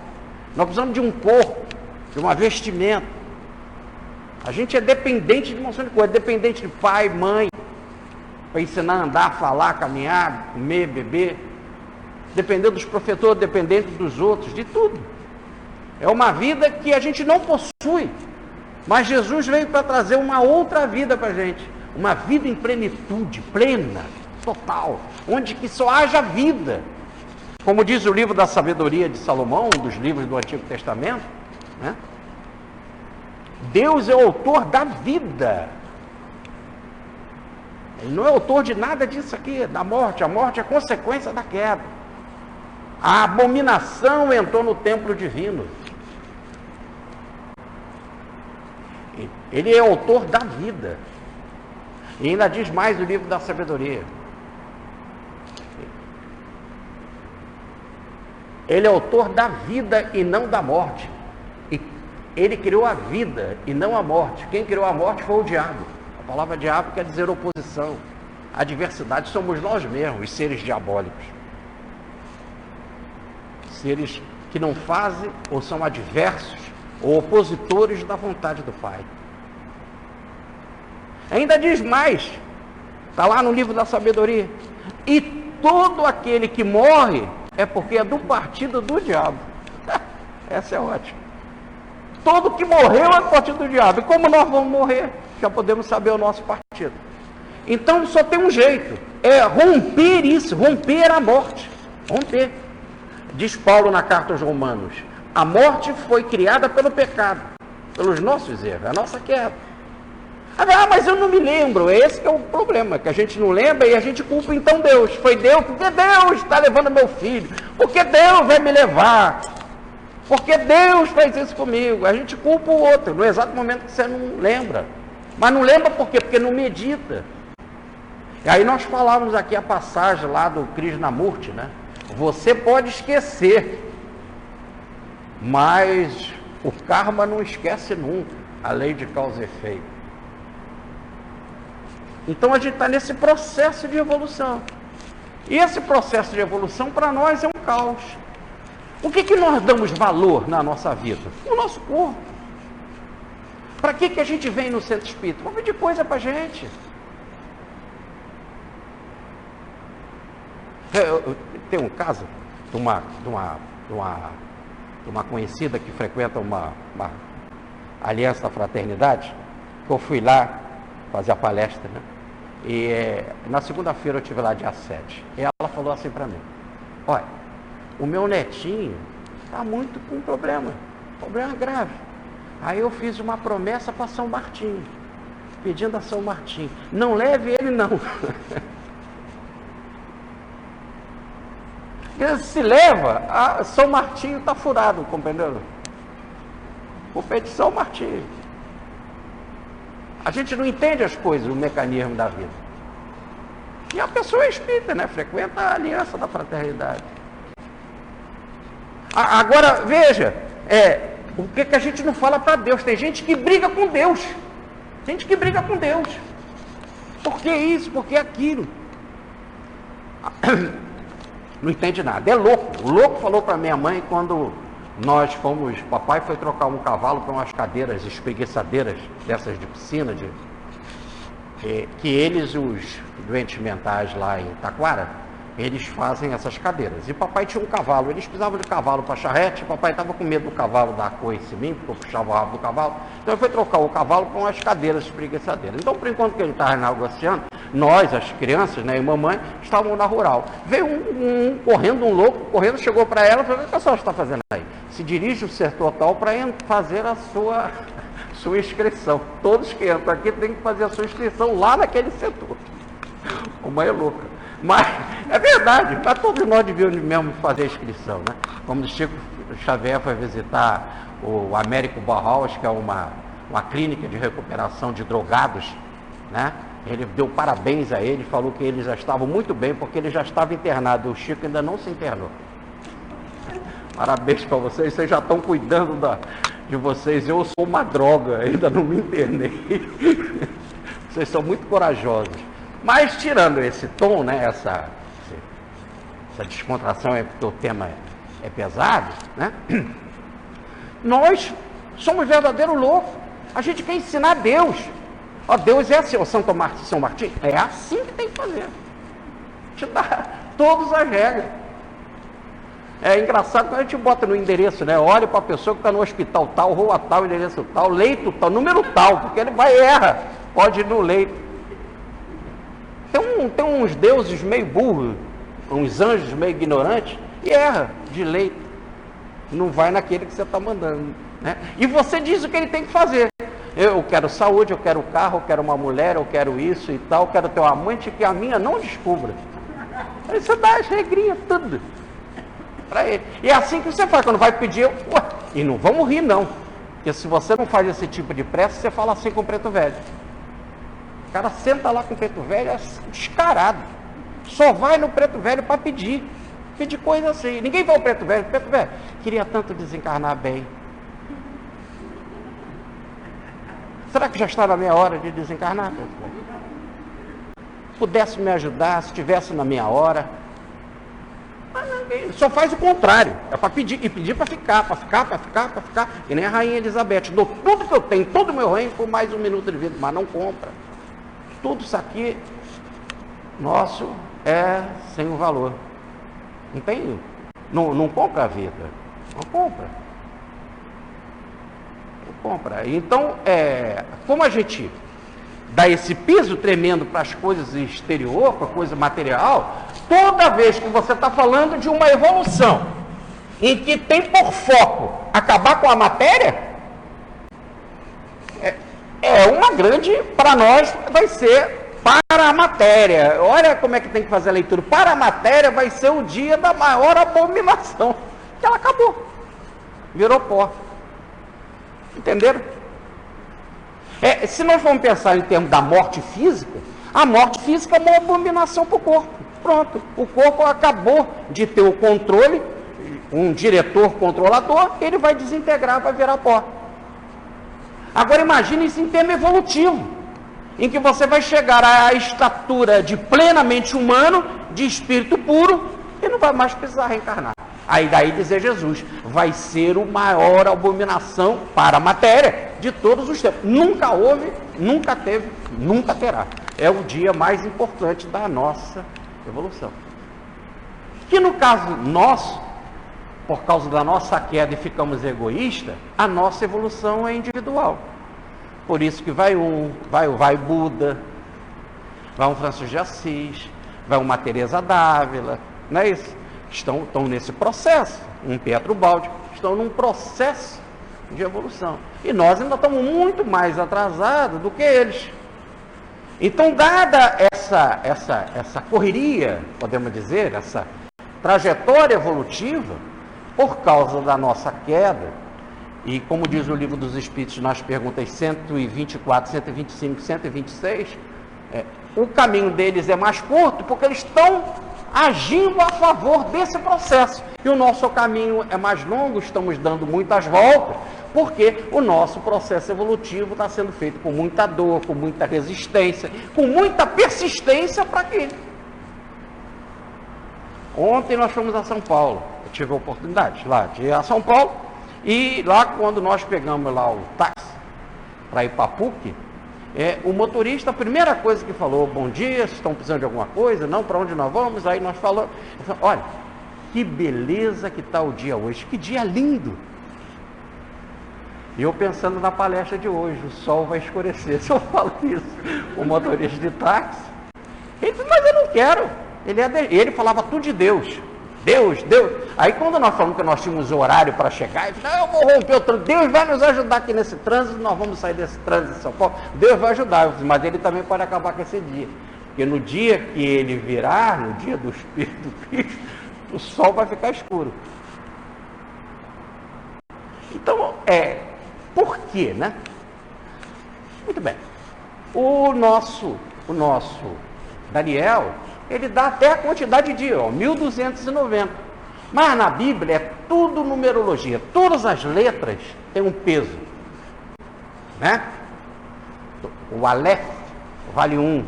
Nós precisamos de um corpo, de uma vestimenta. A gente é dependente de uma série de coisas, dependente de pai, mãe, para ensinar a andar, falar, caminhar, comer, beber, dependendo dos professores, dependente dos outros, de tudo. É uma vida que a gente não possui, mas Jesus veio para trazer uma outra vida para a gente, uma vida em plenitude, plena, total, onde que só haja vida. Como diz o livro da Sabedoria de Salomão, um dos livros do Antigo Testamento, né? Deus é o autor da vida. Ele não é autor de nada disso aqui, da morte. A morte é consequência da queda. A abominação entrou no templo divino. Ele é autor da vida. E ainda diz mais no livro da Sabedoria. Ele é autor da vida e não da morte. E ele criou a vida e não a morte. Quem criou a morte foi o diabo. A palavra diabo quer dizer oposição. Adversidade somos nós mesmos, os seres diabólicos. Seres que não fazem ou são adversos ou opositores da vontade do Pai. Ainda diz mais, está lá no livro da Sabedoria, e todo aquele que morre é porque é do partido do diabo. Essa é ótima. Todo que morreu é do partido do diabo. E como nós vamos morrer? Já podemos saber o nosso partido. Então só tem um jeito, é romper isso, romper a morte. Romper. Diz Paulo na carta aos Romanos, a morte foi criada pelo pecado, pelos nossos erros, a nossa queda. Ah, mas eu não me lembro. Esse que é o problema, que a gente não lembra e a gente culpa então Deus. Foi Deus, porque Deus está levando meu filho, porque Deus vai me levar, porque Deus fez isso comigo. A gente culpa o outro, no exato momento que você não lembra. Mas não lembra por quê? Porque não medita. E aí nós falávamos aqui a passagem lá do Krishnamurti, né? Você pode esquecer, mas o karma não esquece nunca, a lei de causa e efeito. Então a gente está nesse processo de evolução. E esse processo de evolução para nós é um caos. O que nós damos valor na nossa vida? O nosso corpo. Para que a gente vem no centro espírita? Para pedir coisa para a gente. Eu tenho um caso de uma conhecida que frequenta uma aliança da fraternidade, que eu fui lá fazer a palestra, né? E na segunda-feira eu estive lá dia 7. E ela falou assim para mim: olha, o meu netinho está muito com problema grave. Aí eu fiz uma promessa para São Martinho, pedindo a São Martinho, não leve ele não. Se leva, a São Martinho está furado, compreendeu? O peito de São Martinho. A gente não entende as coisas, o mecanismo da vida. E a pessoa é espírita, né? Frequenta a aliança da fraternidade. Agora, veja, o que a gente não fala para Deus? Tem gente que briga com Deus. Gente que briga com Deus. Por que isso? Por que aquilo? Não entende nada. É louco. O louco falou para minha mãe quando nós fomos, papai foi trocar um cavalo para umas cadeiras espreguiçadeiras dessas de piscina, que eles, os doentes mentais lá em Taquara, eles fazem essas cadeiras. E papai tinha um cavalo, eles precisavam de cavalo para charrete, papai estava com medo do cavalo dar coice em mim, porque eu puxava o rabo do cavalo, então ele foi trocar o cavalo para umas cadeiras espreguiçadeiras. Então, por enquanto que ele estava negociando, nós, as crianças, né, e mamãe, estavam na rural. Veio um louco correndo, chegou para ela e falou: o que a senhora está fazendo aí? Se dirige o setor tal para fazer a sua inscrição. Todos que entram aqui têm que fazer a sua inscrição lá naquele setor. A mãe é louca. Mas é verdade, mas todos nós devíamos mesmo fazer a inscrição, né? Como o Chico Xavier foi visitar o Américo Barros, que é uma clínica de recuperação de drogados, né? Ele deu parabéns a ele, falou que eles já estavam muito bem, porque ele já estava internado, o Chico ainda não se internou. Parabéns para vocês já estão cuidando de vocês. Eu sou uma droga, ainda não me internei. Vocês são muito corajosos. Mas tirando esse tom, né, essa descontração, é porque o tema é pesado, né? Nós somos verdadeiros loucos. A gente quer ensinar Deus. Ó, Deus é assim, ó, São Martim, é assim que tem que fazer. Te dá todas as regras. É engraçado quando a gente bota no endereço, né? Olha para a pessoa que está no hospital tal, rua tal, endereço tal, leito tal, número tal, porque ele vai e erra. Pode ir no leito. Tem uns deuses meio burros, uns anjos meio ignorantes, e erra de leito. Não vai naquele que você está mandando, né? E você diz o que ele tem que fazer. Eu quero saúde, eu quero carro, eu quero uma mulher, eu quero isso e tal, eu quero ter um amante que a minha não descubra. Aí você dá as regrinhas, tudo para ele. E é assim que você faz, quando vai pedir, ué, e não vamos rir não, porque se você não faz esse tipo de prece, você fala assim com o preto velho. O cara senta lá com o preto velho, é descarado. Só vai no preto velho para pedir coisa assim. Ninguém vai ao preto velho, queria tanto desencarnar bem. Será que já está na minha hora de desencarnar? Pudesse me ajudar, se estivesse na minha hora. Só faz o contrário. É para pedir, e pedir para ficar. E nem a rainha Elizabeth. Dou tudo que eu tenho, todo o meu reino, por mais um minuto de vida, mas não compra. Tudo isso aqui nosso é sem o valor. Não tem, não compra a vida. Não compra. Então, como a gente dá esse piso tremendo para as coisas exterior, para a coisa material, toda vez que você está falando de uma evolução em que tem por foco acabar com a matéria, uma grande, para nós, vai ser para a matéria. Olha como é que tem que fazer a leitura. Para a matéria vai ser o dia da maior abominação, que ela acabou, virou pó. Entenderam? Se nós vamos pensar em termos da morte física, a morte física é uma abominação para o corpo. Pronto, o corpo acabou de ter o controle, um diretor controlador, ele vai desintegrar, vai virar pó. Agora imagine isso em termo evolutivo, em que você vai chegar à estatura de plenamente humano, de espírito puro, e não vai mais precisar reencarnar. Aí daí dizer Jesus, vai ser o maior abominação para a matéria de todos os tempos. Nunca houve, nunca teve, nunca terá. É o dia mais importante da nossa evolução. Que no caso nosso, por causa da nossa queda e ficamos egoístas, a nossa evolução é individual. Por isso que vai Buda, vai um Francisco de Assis, vai uma Teresa d'Ávila, não é isso? Estão nesse processo, um Pietro Baldi, estão num processo de evolução. E nós ainda estamos muito mais atrasados do que eles. Então, dada essa correria, podemos dizer, essa trajetória evolutiva, por causa da nossa queda, e como diz o Livro dos Espíritos nas perguntas 124, 125, 126, o caminho deles é mais curto, porque eles estão agindo a favor desse processo. E o nosso caminho é mais longo, estamos dando muitas voltas, porque o nosso processo evolutivo está sendo feito com muita dor, com muita resistência, com muita persistência para quê? Ontem nós fomos a São Paulo, eu tive a oportunidade lá de ir a São Paulo, e lá quando nós pegamos lá o táxi para ir para a PUC, o motorista, a primeira coisa que falou, bom dia, vocês estão precisando de alguma coisa? Não, para onde nós vamos? Aí nós falamos, olha, que beleza que está o dia hoje, que dia lindo. E eu pensando na palestra de hoje, o sol vai escurecer. Se eu falo isso, o motorista de táxi, ele disse, mas eu não quero. Ele falava tudo de Deus. Deus. Aí quando nós falamos que nós tínhamos horário para chegar, ele disse, não, eu vou romper o trânsito, Deus vai nos ajudar aqui nesse trânsito, nós vamos sair desse trânsito de São Paulo, Deus vai ajudar. Eu disse, mas ele também pode acabar com esse dia. Porque no dia que ele virar, no dia do Espírito Cristo, o sol vai ficar escuro. Então, por quê, né? Muito bem. O nosso Daniel, ele dá até a quantidade de 1290. Mas na Bíblia é tudo numerologia. Todas as letras têm um peso, né? O Aleph vale 1.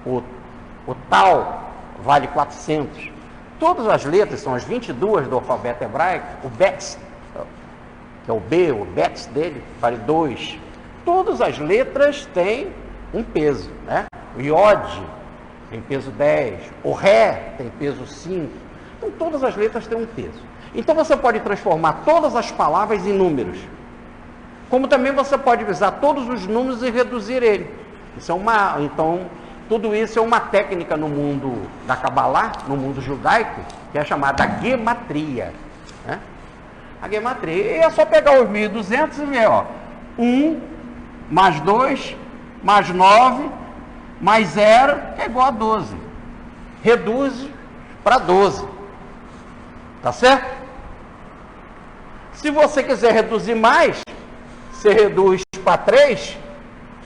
O Tal vale 400. Todas as letras são as 22 do alfabeto hebraico. O Bet, que é o B, o Bet dele, vale 2. Todas as letras têm um peso, né? O Iod tem peso 10. O Ré tem peso 5. Então, todas as letras têm um peso. Então, você pode transformar todas as palavras em números. Como também você pode usar todos os números e reduzir ele. Então, tudo isso é uma técnica no mundo da Cabalá, no mundo judaico, que é chamada gematria, né? A gematria. E é só pegar os 1200 e ver, 1 mais 2 mais 9 mais 0 é igual a 12. Reduz para 12. Tá certo? Se você quiser reduzir mais, você reduz para 3,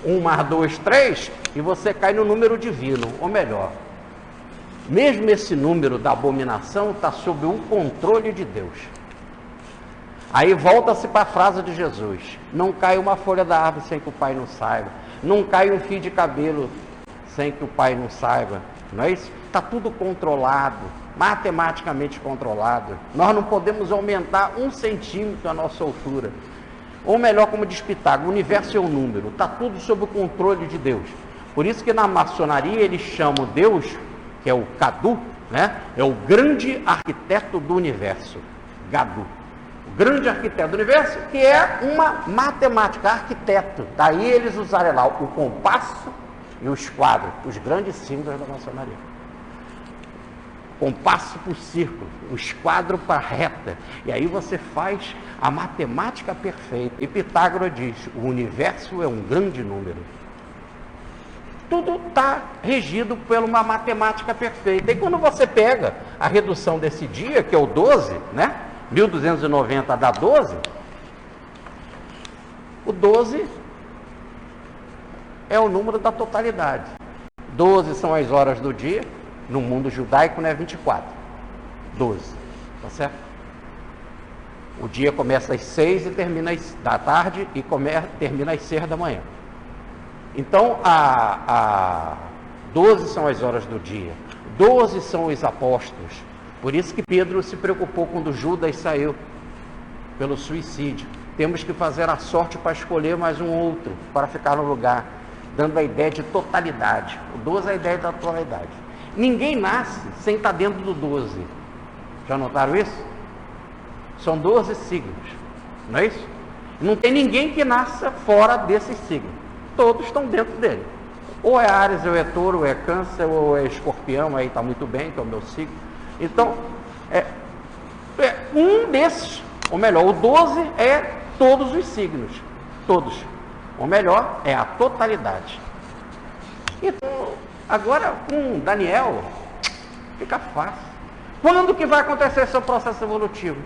1 mais 2, 3, e você cai no número divino, ou melhor, mesmo esse número da abominação está sob o controle de Deus. Aí volta-se para a frase de Jesus: não cai uma folha da árvore sem que o pai não saiba, não cai um fio de cabelo sem que o pai não saiba, não é isso? Está tudo controlado, matematicamente controlado. Nós não podemos aumentar 1 centímetro a nossa altura. Ou melhor, como diz Pitágoras, o universo é um número, está tudo sob o controle de Deus. Por isso que na maçonaria eles chamam Deus, que é o Cadu, né? É o grande arquiteto do universo, Gadu. O grande arquiteto do universo, que é uma matemática, arquiteto. Daí eles usarem lá o compasso e o esquadro, os grandes símbolos da maçonaria. Compasso para o círculo, o esquadro para a reta. E aí você faz a matemática perfeita. E Pitágoras diz: o universo é um grande número. Tudo está regido por uma matemática perfeita. E quando você pega a redução desse dia, que é o 12, né? 1290 dá 12. O 12 é o número da totalidade. 12 são as horas do dia. No mundo judaico não é 24, 12, tá certo? O dia começa às 6 e termina da tarde e termina às 6 da manhã. Então, 12 são as horas do dia, 12 são os apóstolos. Por isso que Pedro se preocupou quando Judas saiu pelo suicídio. Temos que fazer a sorte para escolher mais um outro, para ficar no lugar, dando a ideia de totalidade. O 12 é a ideia da totalidade. Ninguém nasce sem estar dentro do 12. Já notaram isso? São 12 signos, não é isso? Não tem ninguém que nasça fora desses signos. Todos estão dentro dele. Ou é Áries, ou é Touro, ou é Câncer, ou é Escorpião, aí está muito bem, que é o meu signo. Então, é um desses, ou melhor, o 12 é todos os signos. Todos. Ou melhor, é a totalidade. Então, agora, com Daniel, fica fácil. Quando que vai acontecer esse processo evolutivo?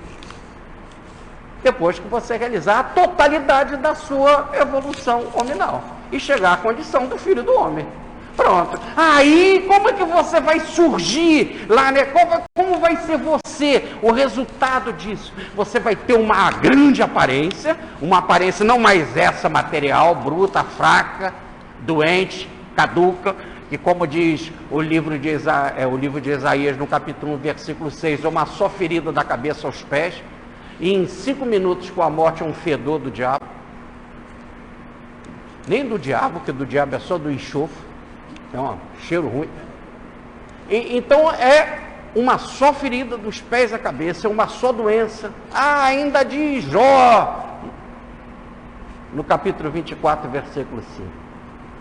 Depois que você realizar a totalidade da sua evolução hominal e chegar à condição do filho do homem. Pronto. Aí, como é que você vai surgir lá, né? Como vai ser você, o resultado disso? Você vai ter uma grande aparência, uma aparência não mais essa material, bruta, fraca, doente, caduca, que como diz o livro de Isaías, no capítulo 1, versículo 6, é uma só ferida da cabeça aos pés, e em 5 minutos com a morte é um fedor do diabo. Nem do diabo, porque do diabo é só do enxofre, é um cheiro ruim. Então é uma só ferida dos pés à cabeça, é uma só doença. Ainda diz Jó, no capítulo 24, versículo 5.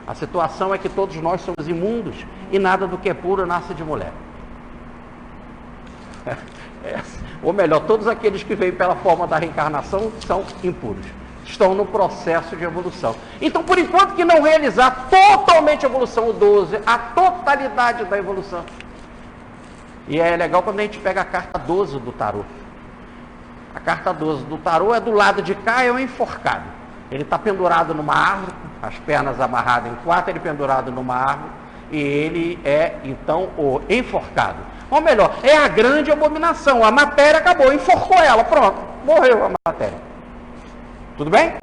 A situação é que todos nós somos imundos e nada do que é puro nasce de mulher. Ou melhor, todos aqueles que veem pela forma da reencarnação são impuros. Estão no processo de evolução. Então, por enquanto que não realizar totalmente a evolução, o 12, a totalidade da evolução. E é legal quando a gente pega a carta 12 do tarô. A carta 12 do tarô é do lado de cá, é um enforcado. Ele está pendurado numa árvore, as pernas amarradas em 4, ele pendurado numa árvore, e ele é, então, o enforcado. Ou melhor, é a grande abominação. A matéria acabou, enforcou ela, pronto, morreu a matéria. Tudo bem?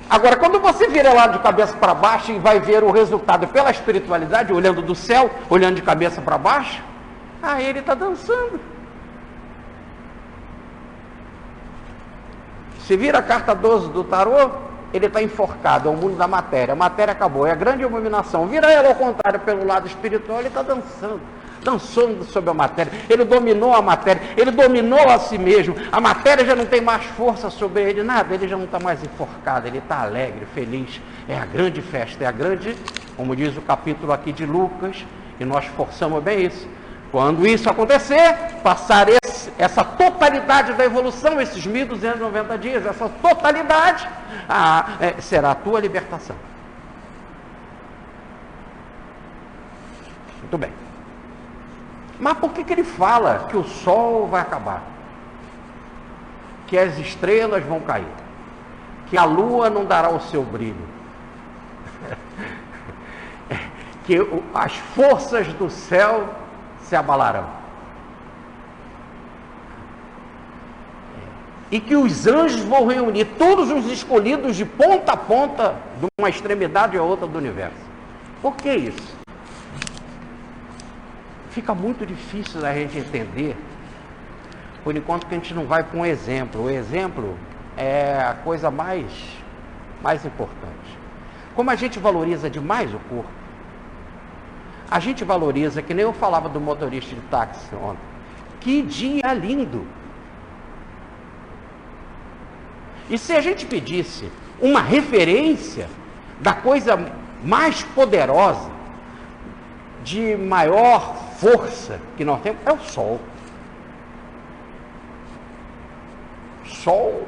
Agora, quando você vira lá de cabeça para baixo e vai ver o resultado pela espiritualidade, olhando do céu, olhando de cabeça para baixo, aí ele está dançando. Se vira a carta 12 do tarô, ele está enforcado, é o mundo da matéria. A matéria acabou, é a grande abominação. Vira ela ao contrário, pelo lado espiritual, ele está dançando. Dançando sobre a matéria. Ele dominou a matéria, ele dominou a si mesmo. A matéria já não tem mais força sobre ele, nada. Ele já não está mais enforcado, ele está alegre, feliz. É a grande festa, é a grande, como diz o capítulo aqui de Lucas, e nós forçamos bem isso. Quando isso acontecer, passar essa totalidade da evolução, esses 1290 dias, essa totalidade, será a tua libertação. Muito bem. Mas por que ele fala que o sol vai acabar? Que as estrelas vão cair? Que a lua não dará o seu brilho? Que as forças do céu se abalarão? E que os anjos vão reunir todos os escolhidos de ponta a ponta, de uma extremidade a outra do universo. Por que isso? Fica muito difícil da gente entender, por enquanto que a gente não vai para um exemplo. O exemplo é a coisa mais importante. Como a gente valoriza demais o corpo, a gente valoriza, que nem eu falava do motorista de táxi ontem, que dia lindo! E se a gente pedisse uma referência da coisa mais poderosa, de maior força que nós temos, é o sol. Sol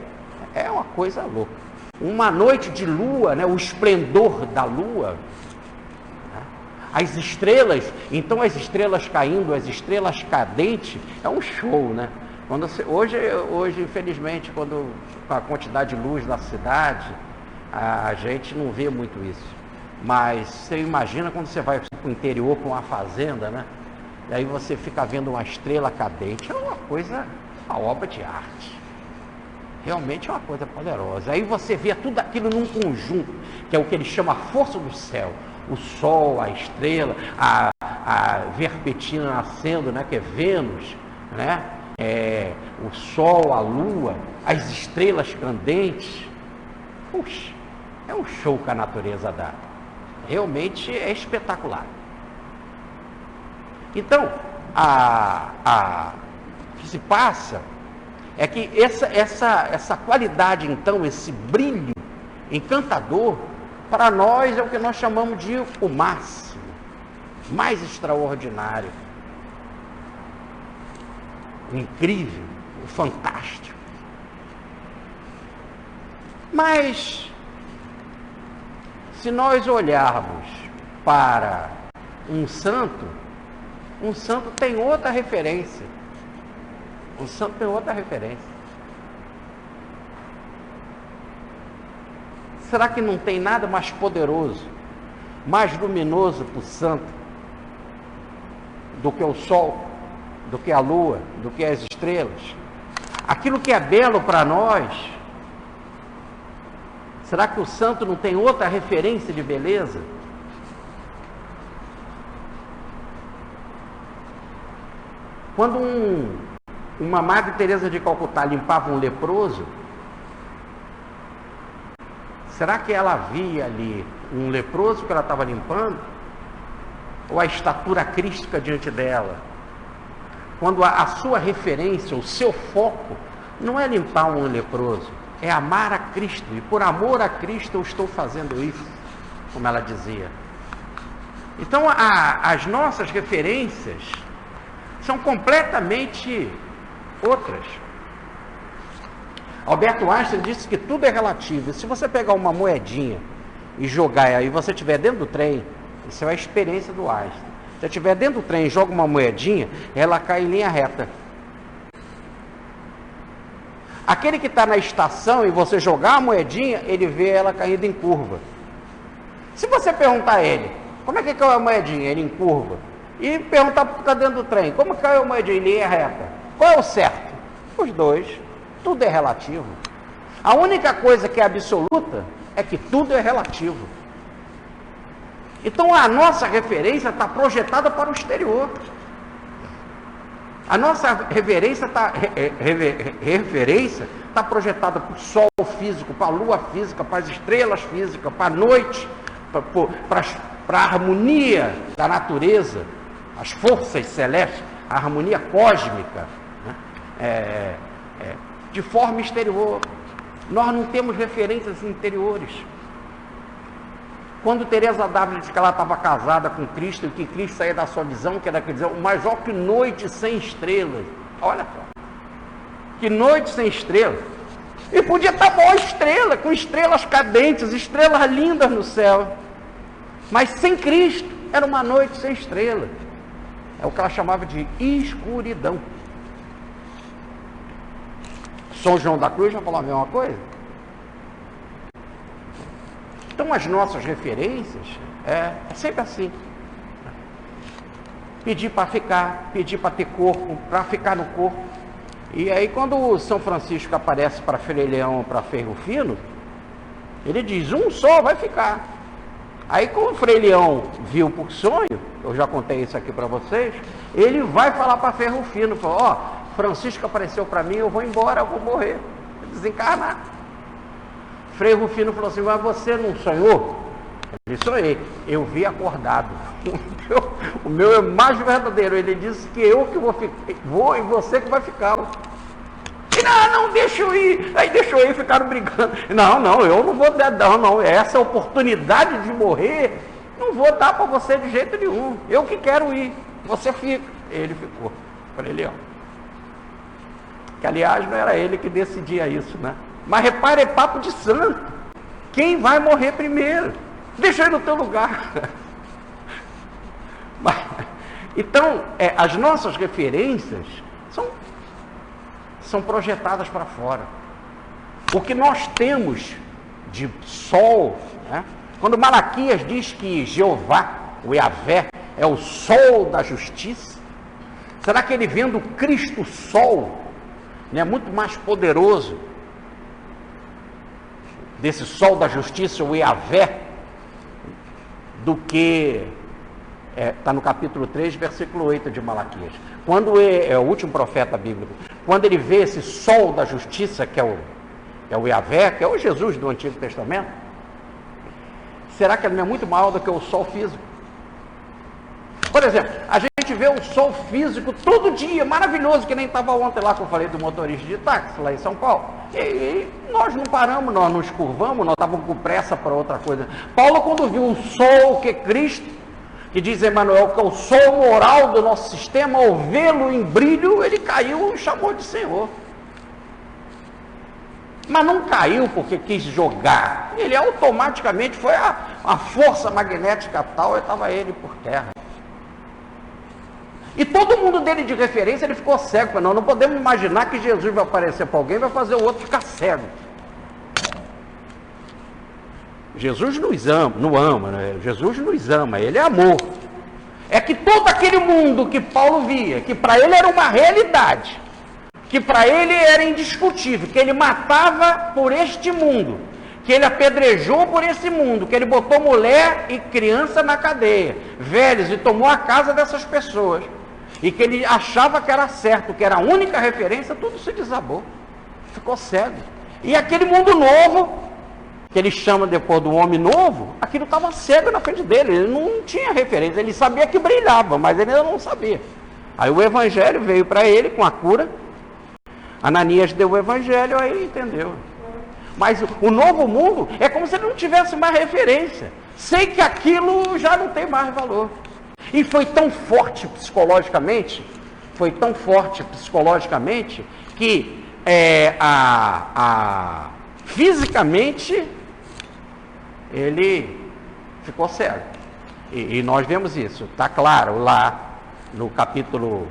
é uma coisa louca. Uma noite de lua, né, o esplendor da lua, né, as estrelas, então as estrelas caindo, as estrelas cadentes, é um show, né? Hoje, infelizmente, com a quantidade de luz da cidade, a gente não vê muito isso. Mas você imagina quando você vai para o interior, para uma fazenda, né? E aí você fica vendo uma estrela cadente. É uma coisa, uma obra de arte. Realmente é uma coisa poderosa. Aí você vê tudo aquilo num conjunto, que é o que ele chama a força do céu. O sol, a estrela, a Verpetina nascendo, né? Que é Vênus, né? O sol, a lua, as estrelas candentes. Puxa, é um show que a natureza dá. Realmente é espetacular. Então, o que se passa é que essa qualidade, então, esse brilho encantador, para nós é o que nós chamamos de o máximo, mais extraordinário, o incrível, o fantástico. Mas se nós olharmos para um santo tem outra referência. Um santo tem outra referência. Será que não tem nada mais poderoso, mais luminoso para o santo do que o sol, do que a lua, do que as estrelas? Aquilo que é belo para nós, será que o santo não tem outra referência de beleza? Quando uma Madre Teresa de Calcutá limpava um leproso, será que ela via ali um leproso que ela estava limpando? Ou a estatura crística diante dela? Quando a sua referência, o seu foco, não é limpar um leproso, é amar a Cristo, e por amor a Cristo eu estou fazendo isso, como ela dizia. Então as nossas referências são completamente outras. Alberto Einstein disse que tudo é relativo. Se você pegar uma moedinha e jogar aí, você estiver dentro do trem, isso é a experiência do Einstein. Se você estiver dentro do trem e joga uma moedinha, ela cai em linha reta. Aquele que está na estação e você jogar a moedinha, ele vê ela caindo em curva. Se você perguntar a ele, como é que caiu a moedinha? Ele em curva. E perguntar para o que está dentro do trem, como caiu a moedinha em linha reta? Qual é o certo? Os dois. Tudo é relativo. A única coisa que é absoluta é que tudo é relativo. Então a nossa referência está projetada para o exterior. A nossa referência está projetada para o sol físico, para a lua física, para as estrelas físicas, para a noite, para a harmonia da natureza, as forças celestes, a harmonia cósmica, né? De forma exterior. Nós não temos referências interiores. Quando Teresa d'Ávila disse que ela estava casada com Cristo e que Cristo saía da sua visão, que era dizer, o mais alto que noite sem estrelas. Olha só, que noite sem estrelas. E podia estar boa estrela, com estrelas cadentes, estrelas lindas no céu. Mas sem Cristo, era uma noite sem estrelas. É o que ela chamava de escuridão. São João da Cruz já falou a mesma coisa. Então as nossas referências é sempre assim. Pedir para ficar, pedir para ter corpo, para ficar no corpo. E aí quando o São Francisco aparece para Frei Leão, para Ferro Fino, ele diz, um só vai ficar. Aí como o Frei Leão viu por sonho, eu já contei isso aqui para vocês, ele vai falar para Ferro Fino, falou, ó, Francisco apareceu para mim, eu vou embora, eu vou morrer, vou desencarnar. Frei Rufino falou assim, mas você não sonhou? Ele sonhei, eu vi acordado. O meu é mais verdadeiro. Ele disse que eu que vou e você que vai ficar. E não, deixa eu ir. Aí deixou eu ir, ficaram brigando. Não, eu não vou dar, não. Essa oportunidade de morrer, não vou dar para você de jeito nenhum. Eu que quero ir, você fica. Ele ficou. Falei, Leão. Que aliás não era ele que decidia isso, né? Mas repare, é papo de santo. Quem vai morrer primeiro? Deixa ele no teu lugar. Então, as nossas referências são projetadas para fora. O que nós temos de sol, né? Quando Malaquias diz que Jeová, o Yahvé, é o sol da justiça, será que ele vendo Cristo sol, né, muito mais poderoso, desse sol da justiça, o Yahvé, do que está no capítulo 3, versículo 8 de Malaquias. Quando é o último profeta bíblico, quando ele vê esse sol da justiça, que é o Yahvé, que é o Jesus do Antigo Testamento, será que ele não é muito maior do que o sol físico? Por exemplo, a gente vê o sol físico todo dia, maravilhoso, que nem estava ontem lá que eu falei do motorista de táxi, lá em São Paulo. E nós não paramos, nós nos curvamos, nós estávamos com pressa para outra coisa. Paulo, quando viu o sol que é Cristo, que diz Emmanuel que é o sol moral do nosso sistema, ao vê-lo em brilho, ele caiu e chamou de Senhor. Mas não caiu porque quis jogar. Ele automaticamente foi a força magnética tal, e estava ele por terra. E todo mundo dele de referência, ele ficou cego. Não podemos imaginar que Jesus vai aparecer para alguém e vai fazer o outro ficar cego. Jesus nos ama, né? Jesus nos ama, ele é amor. É que todo aquele mundo que Paulo via, que para ele era uma realidade, que para ele era indiscutível, que ele matava por este mundo, que ele apedrejou por esse mundo, que ele botou mulher e criança na cadeia, velhos, e tomou a casa dessas pessoas, e que ele achava que era certo, que era a única referência, tudo se desabou, ficou cego. E aquele mundo novo, que ele chama depois do homem novo, aquilo estava cego na frente dele, ele não tinha referência, ele sabia que brilhava, mas ele ainda não sabia. Aí o evangelho veio para ele com a cura, Ananias deu o evangelho, aí ele entendeu. Mas o novo mundo é como se ele não tivesse mais referência, sei que aquilo já não tem mais valor. E foi tão forte psicologicamente, que fisicamente ele ficou cego. E nós vemos isso, está claro lá no capítulo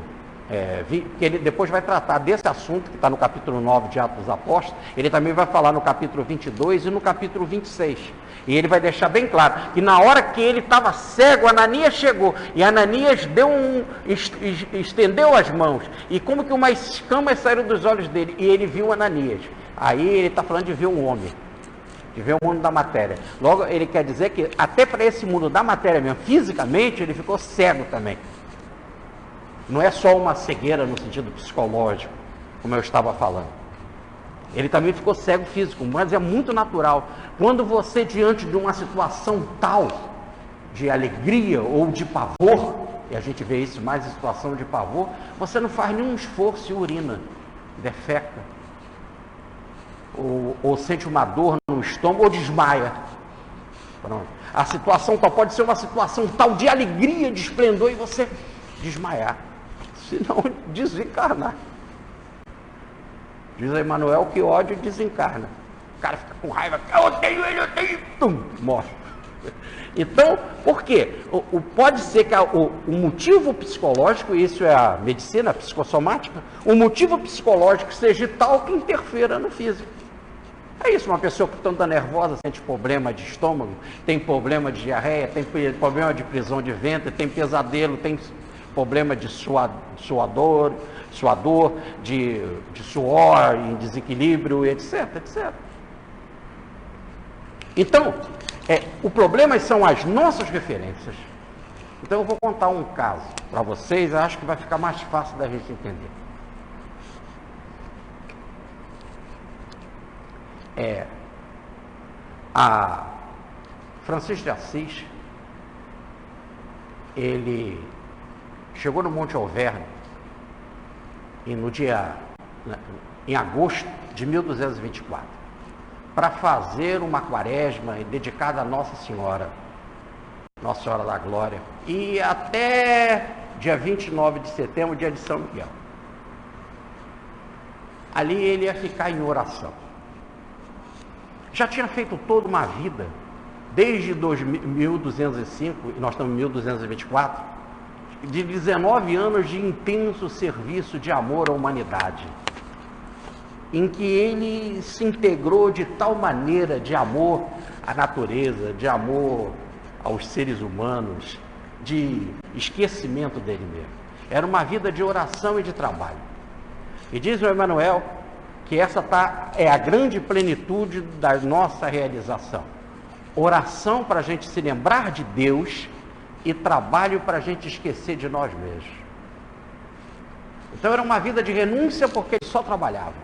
que ele depois vai tratar desse assunto, que está no capítulo 9 de Atos dos Apóstolos, ele também vai falar no capítulo 22 e no capítulo 26. E ele vai deixar bem claro que na hora que ele estava cego, Ananias chegou, e Ananias estendeu as mãos, e como que umas escamas saíram dos olhos dele, e ele viu Ananias. Aí ele está falando de ver um homem, de ver o mundo da matéria. Logo, ele quer dizer que até para esse mundo da matéria mesmo, fisicamente, ele ficou cego também. Não é só uma cegueira no sentido psicológico, como eu estava falando. Ele também ficou cego físico, mas é muito natural. Quando você, diante de uma situação tal, de alegria ou de pavor, e a gente vê isso mais em situação de pavor, você não faz nenhum esforço e urina, defeca, ou sente uma dor no estômago, ou desmaia. Pronto. A situação tal pode ser uma situação tal de alegria, de esplendor, e você desmaiar, se não desencarnar. Diz a Emmanuel que ódio desencarna. O cara fica com raiva, eu odeio ele, tum, morre. Então, por quê? Pode ser que o motivo psicológico, isso é a medicina psicossomática, o motivo psicológico seja tal que interfira no físico. É isso, uma pessoa que está nervosa, sente problema de estômago, tem problema de diarreia, tem problema de prisão de ventre, tem pesadelo, tem problema de suador, de suor, em desequilíbrio, etc, etc. Então, o problema são as nossas referências. Então eu vou contar um caso para vocês, eu acho que vai ficar mais fácil da gente entender. A Francisco de Assis, ele chegou no Monte Alverne e em agosto de 1224, para fazer uma quaresma dedicada a Nossa Senhora da Glória, e até dia 29 de setembro, dia de São Miguel. Ali ele ia ficar em oração. Já tinha feito toda uma vida, desde 1205, e nós estamos em 1224, de 19 anos de intenso serviço de amor à humanidade, em que ele se integrou de tal maneira de amor à natureza, de amor aos seres humanos, de esquecimento dele mesmo. Era uma vida de oração e de trabalho. E diz o Emmanuel que essa é a grande plenitude da nossa realização. Oração para a gente se lembrar de Deus e trabalho para a gente esquecer de nós mesmos. Então era uma vida de renúncia, porque ele só trabalhava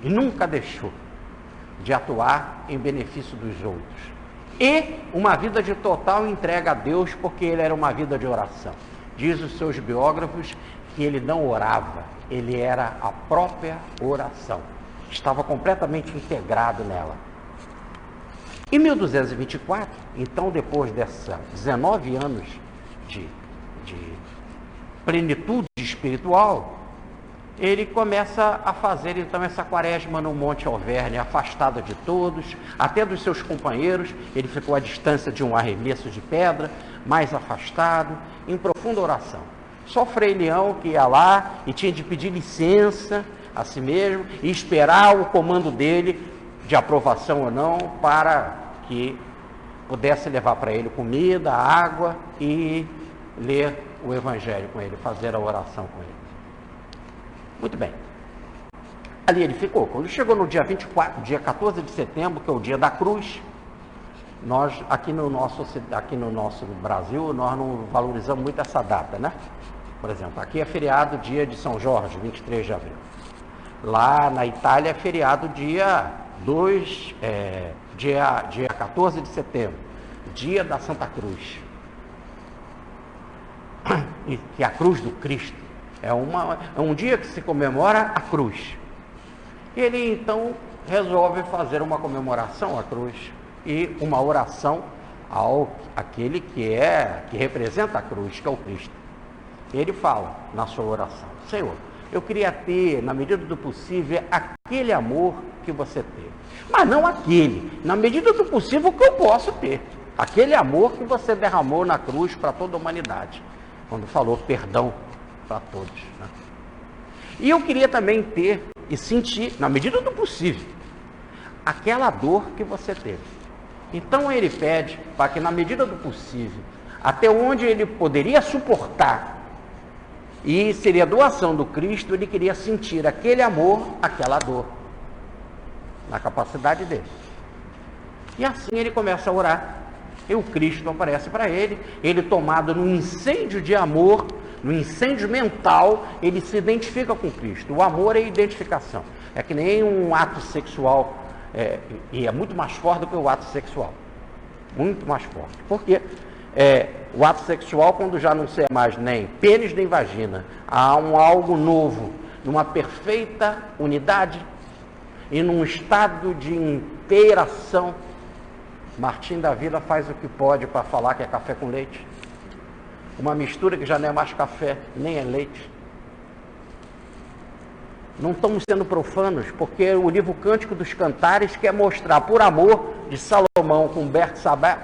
e nunca deixou de atuar em benefício dos outros. E uma vida de total entrega a Deus, porque ele era uma vida de oração. Diz os seus biógrafos que ele não orava, ele era a própria oração. Estava completamente integrado nela. Em 1224, então, depois dessa 19 anos de plenitude espiritual, ele começa a fazer então essa quaresma no Monte Alverne, afastado de todos, até dos seus companheiros. Ele ficou à distância de um arremesso de pedra, mais afastado, em profunda oração. Só Frei Leão que ia lá e tinha de pedir licença a si mesmo e esperar o comando dele, de aprovação ou não, para que pudesse levar para ele comida, água e ler o Evangelho com ele, fazer a oração com ele. Muito bem. Ali ele ficou. Quando chegou no dia 24, dia 14 de setembro, que é o dia da cruz, nós aqui no nosso Brasil, nós não valorizamos muito essa data, né? Por exemplo, aqui é feriado dia de São Jorge, 23 de abril. Lá na Itália é feriado dia 14 de setembro, dia da Santa Cruz. E que é a cruz do Cristo. É um dia que se comemora a cruz. Ele então resolve fazer uma comemoração à cruz e uma oração àquele que representa a cruz, que é o Cristo. Ele fala na sua oração: Senhor, eu queria ter, na medida do possível, aquele amor que você teve. Mas não aquele, na medida do possível, que eu posso ter. Aquele amor que você derramou na cruz para toda a humanidade. Quando falou perdão para todos, né? E eu queria também ter e sentir, na medida do possível, aquela dor que você teve. Então ele pede para que, na medida do possível, até onde ele poderia suportar, e seria doação do Cristo, ele queria sentir aquele amor, aquela dor, na capacidade dele. E assim ele começa a orar, e o Cristo aparece para ele, ele tomado num incêndio de amor, no incêndio mental, ele se identifica com Cristo. O amor é identificação, é que nem um ato sexual, e é muito mais forte do que o ato sexual, muito mais forte. Por quê? O ato sexual, quando já não ser mais nem pênis nem vagina, há algo novo, numa perfeita unidade e num estado de inteiração. Martim da Vila faz o que pode para falar que é café com leite. Uma mistura que já não é mais café, nem é leite. Não estamos sendo profanos, porque o livro Cântico dos Cantares quer mostrar, por amor de Salomão com Betsabá,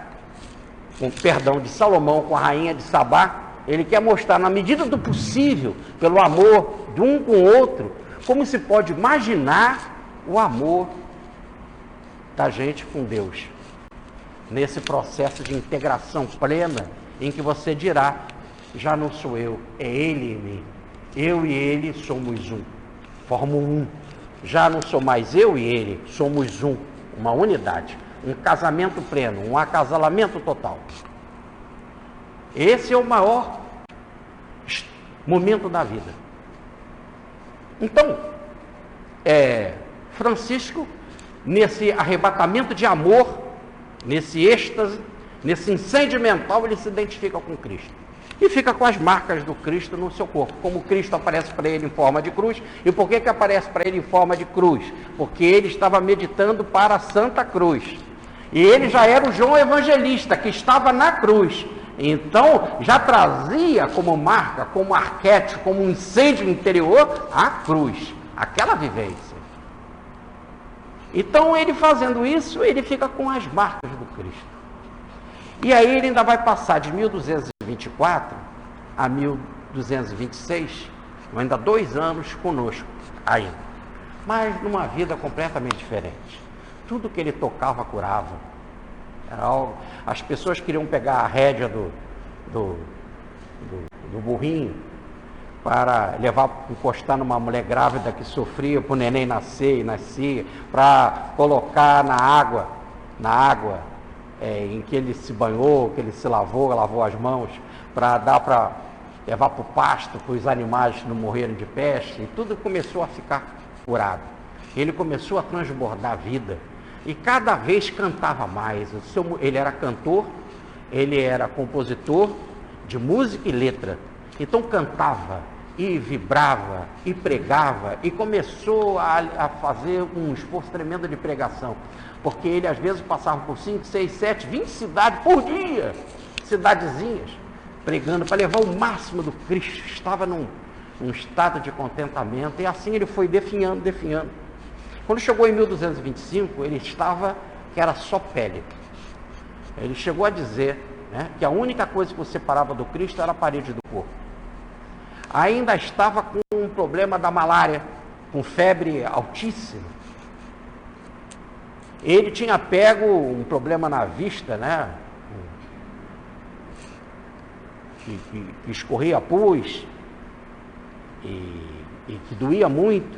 de Salomão com a rainha de Sabá, ele quer mostrar, na medida do possível, pelo amor de um com o outro, como se pode imaginar o amor da gente com Deus, nesse processo de integração plena, em que você dirá, já não sou eu, é Ele em mim, eu e Ele somos um, formo um, já não sou mais eu e Ele, somos um, uma unidade, um casamento pleno, um acasalamento total. Esse é o maior momento da vida. Então, Francisco, nesse arrebatamento de amor, nesse êxtase, nesse incêndio mental, ele se identifica com Cristo. E fica com as marcas do Cristo no seu corpo. Como Cristo aparece para ele em forma de cruz. E por que aparece para ele em forma de cruz? Porque ele estava meditando para a Santa Cruz. E ele já era o João Evangelista, que estava na cruz. Então, já trazia como marca, como arquétipo, como um incêndio interior, a cruz. Aquela vivência. Então, ele fazendo isso, ele fica com as marcas do Cristo. E aí ele ainda vai passar de 1224 a 1226, ainda 2 anos conosco ainda. Mas numa vida completamente diferente. Tudo que ele tocava curava. Era algo, as pessoas queriam pegar a rédea do burrinho para levar, encostar numa mulher grávida que sofria para o neném nascer e nascia, para colocar na água em que ele se banhou, que ele se lavou as mãos, para levar para o pasto, para os animais não morrerem de peste, e tudo começou a ficar curado. Ele começou a transbordar a vida, e cada vez cantava mais. Ele era cantor, ele era compositor de música e letra, então cantava, e vibrava, e pregava, e começou a fazer um esforço tremendo de pregação, porque ele às vezes passava por 5, 6, 7, 20 cidades por dia, cidadezinhas, pregando para levar o máximo do Cristo. Estava num estado de contentamento, e assim ele foi definhando. Quando chegou em 1225, ele estava, que era só pele. Ele chegou a dizer, né, que a única coisa que o separava do Cristo era a parede do corpo. Ainda estava com um problema da malária, com febre altíssima. Ele tinha pego um problema na vista, né? Que escorria pus e que doía muito,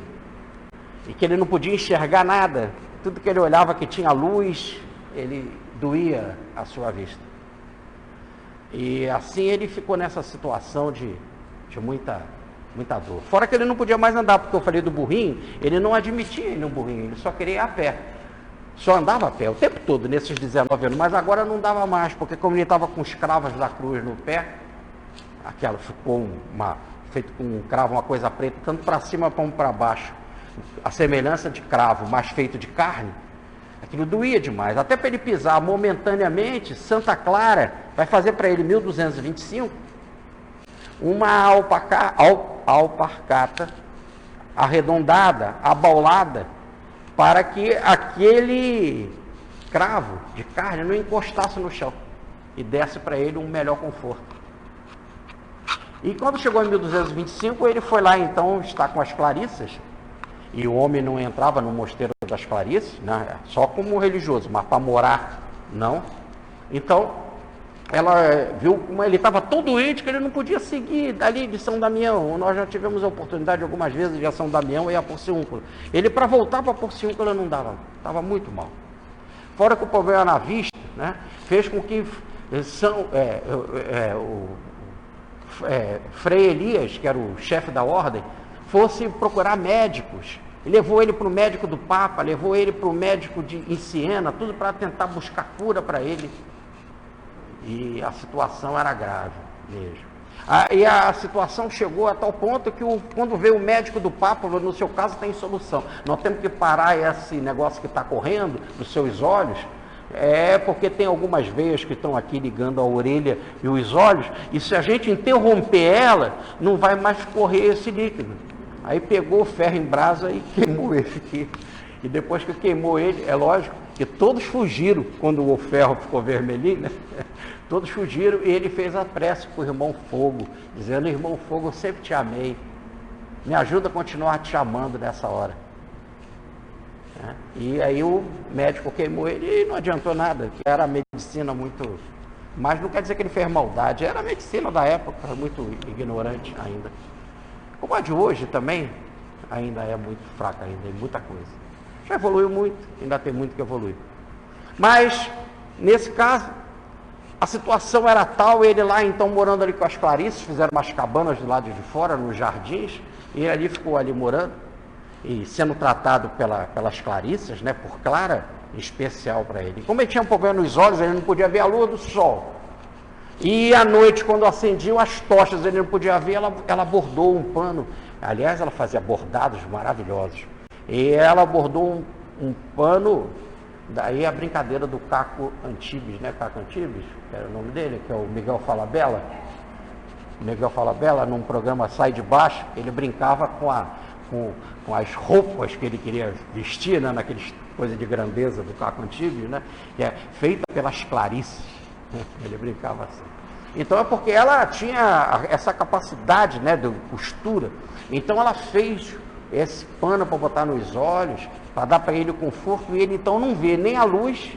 e que ele não podia enxergar nada. Tudo que ele olhava que tinha luz, ele doía a sua vista. E assim ele ficou nessa situação de muita dor. Fora que ele não podia mais andar, porque eu falei do burrinho, ele não admitia ir no burrinho, ele só queria ir a pé. Só andava a pé o tempo todo, nesses 19 anos, mas agora não dava mais, porque como ele estava com os cravos da cruz no pé, aquela ficou feito com um cravo, uma coisa preta, tanto para cima como para baixo, a semelhança de cravo, mas feito de carne, aquilo doía demais. Até para ele pisar momentaneamente, Santa Clara vai fazer para ele, 1225, uma alparcata arredondada, abaulada, para que aquele cravo de carne não encostasse no chão e desse para ele um melhor conforto. E quando chegou em 1225, ele foi lá então estar com as Clarissas, e o homem não entrava no mosteiro das Clarissas, né, só como religioso, mas para morar, não. Então, ela viu como ele estava tão doente que ele não podia seguir dali de São Damião. Nós já tivemos a oportunidade algumas vezes de ir a São Damião e a Porciúncula. Ele, para voltar para a Porciúncula, não dava, estava muito mal. Fora que o problema na vista, né, fez com que Frei Elias, que era o chefe da ordem, fosse procurar médicos. Levou ele para o médico do Papa, levou ele para o médico em Siena, tudo para tentar buscar cura para ele. E a situação era grave mesmo. E a situação chegou a tal ponto que quando veio o médico do Papa, no seu caso tem solução. Nós temos que parar esse negócio que está correndo dos seus olhos, porque tem algumas veias que estão aqui ligando a orelha e os olhos, e se a gente interromper ela, não vai mais correr esse líquido. Aí pegou o ferro em brasa e queimou ele aqui. E depois que queimou ele, é lógico que todos fugiram quando o ferro ficou vermelhinho, né? Todos fugiram e ele fez a prece para o irmão Fogo, dizendo: irmão Fogo, eu sempre te amei, me ajuda a continuar te amando nessa hora. E aí o médico queimou ele e não adiantou nada, que era a medicina muito... Mas não quer dizer que ele fez maldade, era a medicina da época, muito ignorante ainda. Como a de hoje também, ainda é muito fraca, ainda tem muita coisa. Já evoluiu muito, ainda tem muito que evoluir. Mas, nesse caso, a situação era tal, ele lá então morando ali com as Clarissas, fizeram umas cabanas do lado de fora, nos jardins, e ele ali ficou ali morando, e sendo tratado pelas Clarissas, né, por Clara, em especial para ele. Como ele tinha um problema nos olhos, ele não podia ver a lua do sol. E à noite, quando acendiam as tochas, ele não podia ver, ela bordou um pano. Aliás, ela fazia bordados maravilhosos. E ela bordou um pano, daí a brincadeira do Caco Antibes, né? Caco Antibes, que era o nome dele, que é o Miguel Falabella. O Miguel Falabella, num programa Sai de Baixo, ele brincava com as roupas que ele queria vestir, né? Naqueles coisa de grandeza do Caco Antibes, né? Que é feita pelas Clarissas. Ele brincava assim. Então é porque ela tinha essa capacidade, né, de costura. Então ela fez esse pano para botar nos olhos, para dar para ele o conforto, e ele então não vê nem a luz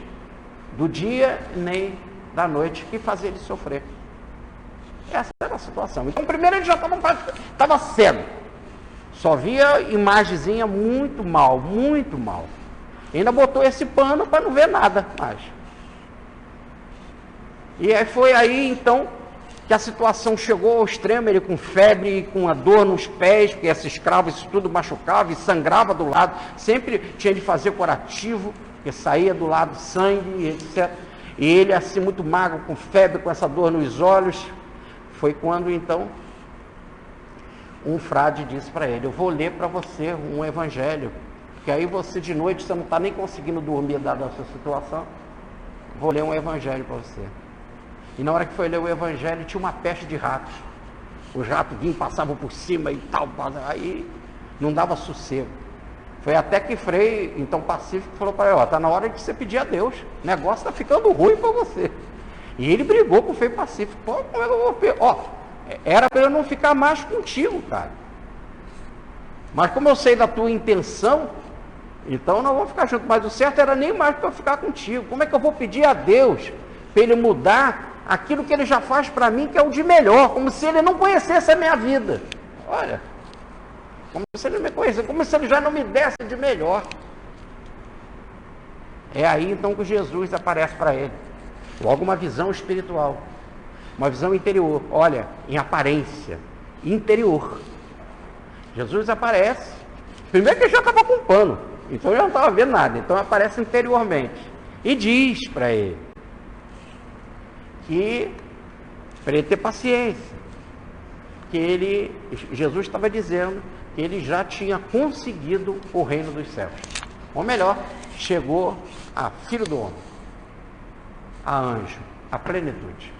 do dia, nem da noite, que fazia ele sofrer. Essa era a situação. Então primeiro ele já estava cego. Só via imagenzinha muito mal, muito mal. E ainda botou esse pano para não ver nada mais. E aí foi aí, então, que a situação chegou ao extremo, ele com febre, com a dor nos pés, porque esses escravos, isso tudo machucava e sangrava do lado, sempre tinha de fazer curativo, porque saía do lado sangue, etc. E ele assim, muito magro, com febre, com essa dor nos olhos, foi quando, então, um frade disse para ele: eu vou ler para você um evangelho, porque aí você de noite, você não está nem conseguindo dormir dada a sua situação, vou ler um evangelho para você. E na hora que foi ler o evangelho, tinha uma peste de ratos. Os ratos vinham, passavam por cima e tal, aí não dava sossego. Foi até que Frei, então Pacífico, falou para ele: ó, tá na hora de você pedir a Deus, o negócio tá ficando ruim para você. E ele brigou com o Frei Pacífico: pô, como é que eu vou... Ó, era para eu não ficar mais contigo, cara. Mas como eu sei da tua intenção, então não vou ficar junto. Mas o certo era nem mais para eu ficar contigo. Como é que eu vou pedir a Deus para ele mudar aquilo que ele já faz para mim, que é o de melhor, como se ele não conhecesse a minha vida? Olha, como se ele me conhecesse, como se ele já não me desse de melhor. É aí então que Jesus aparece para ele. Logo uma visão espiritual, uma visão interior. Olha, em aparência, interior. Jesus aparece, primeiro que ele já estava com pano, então ele não estava vendo nada, então aparece interiormente. E diz para ele que para ele ter paciência, que Jesus estava dizendo que ele já tinha conseguido o reino dos céus, ou melhor, chegou a filho do homem, a anjo, a plenitude.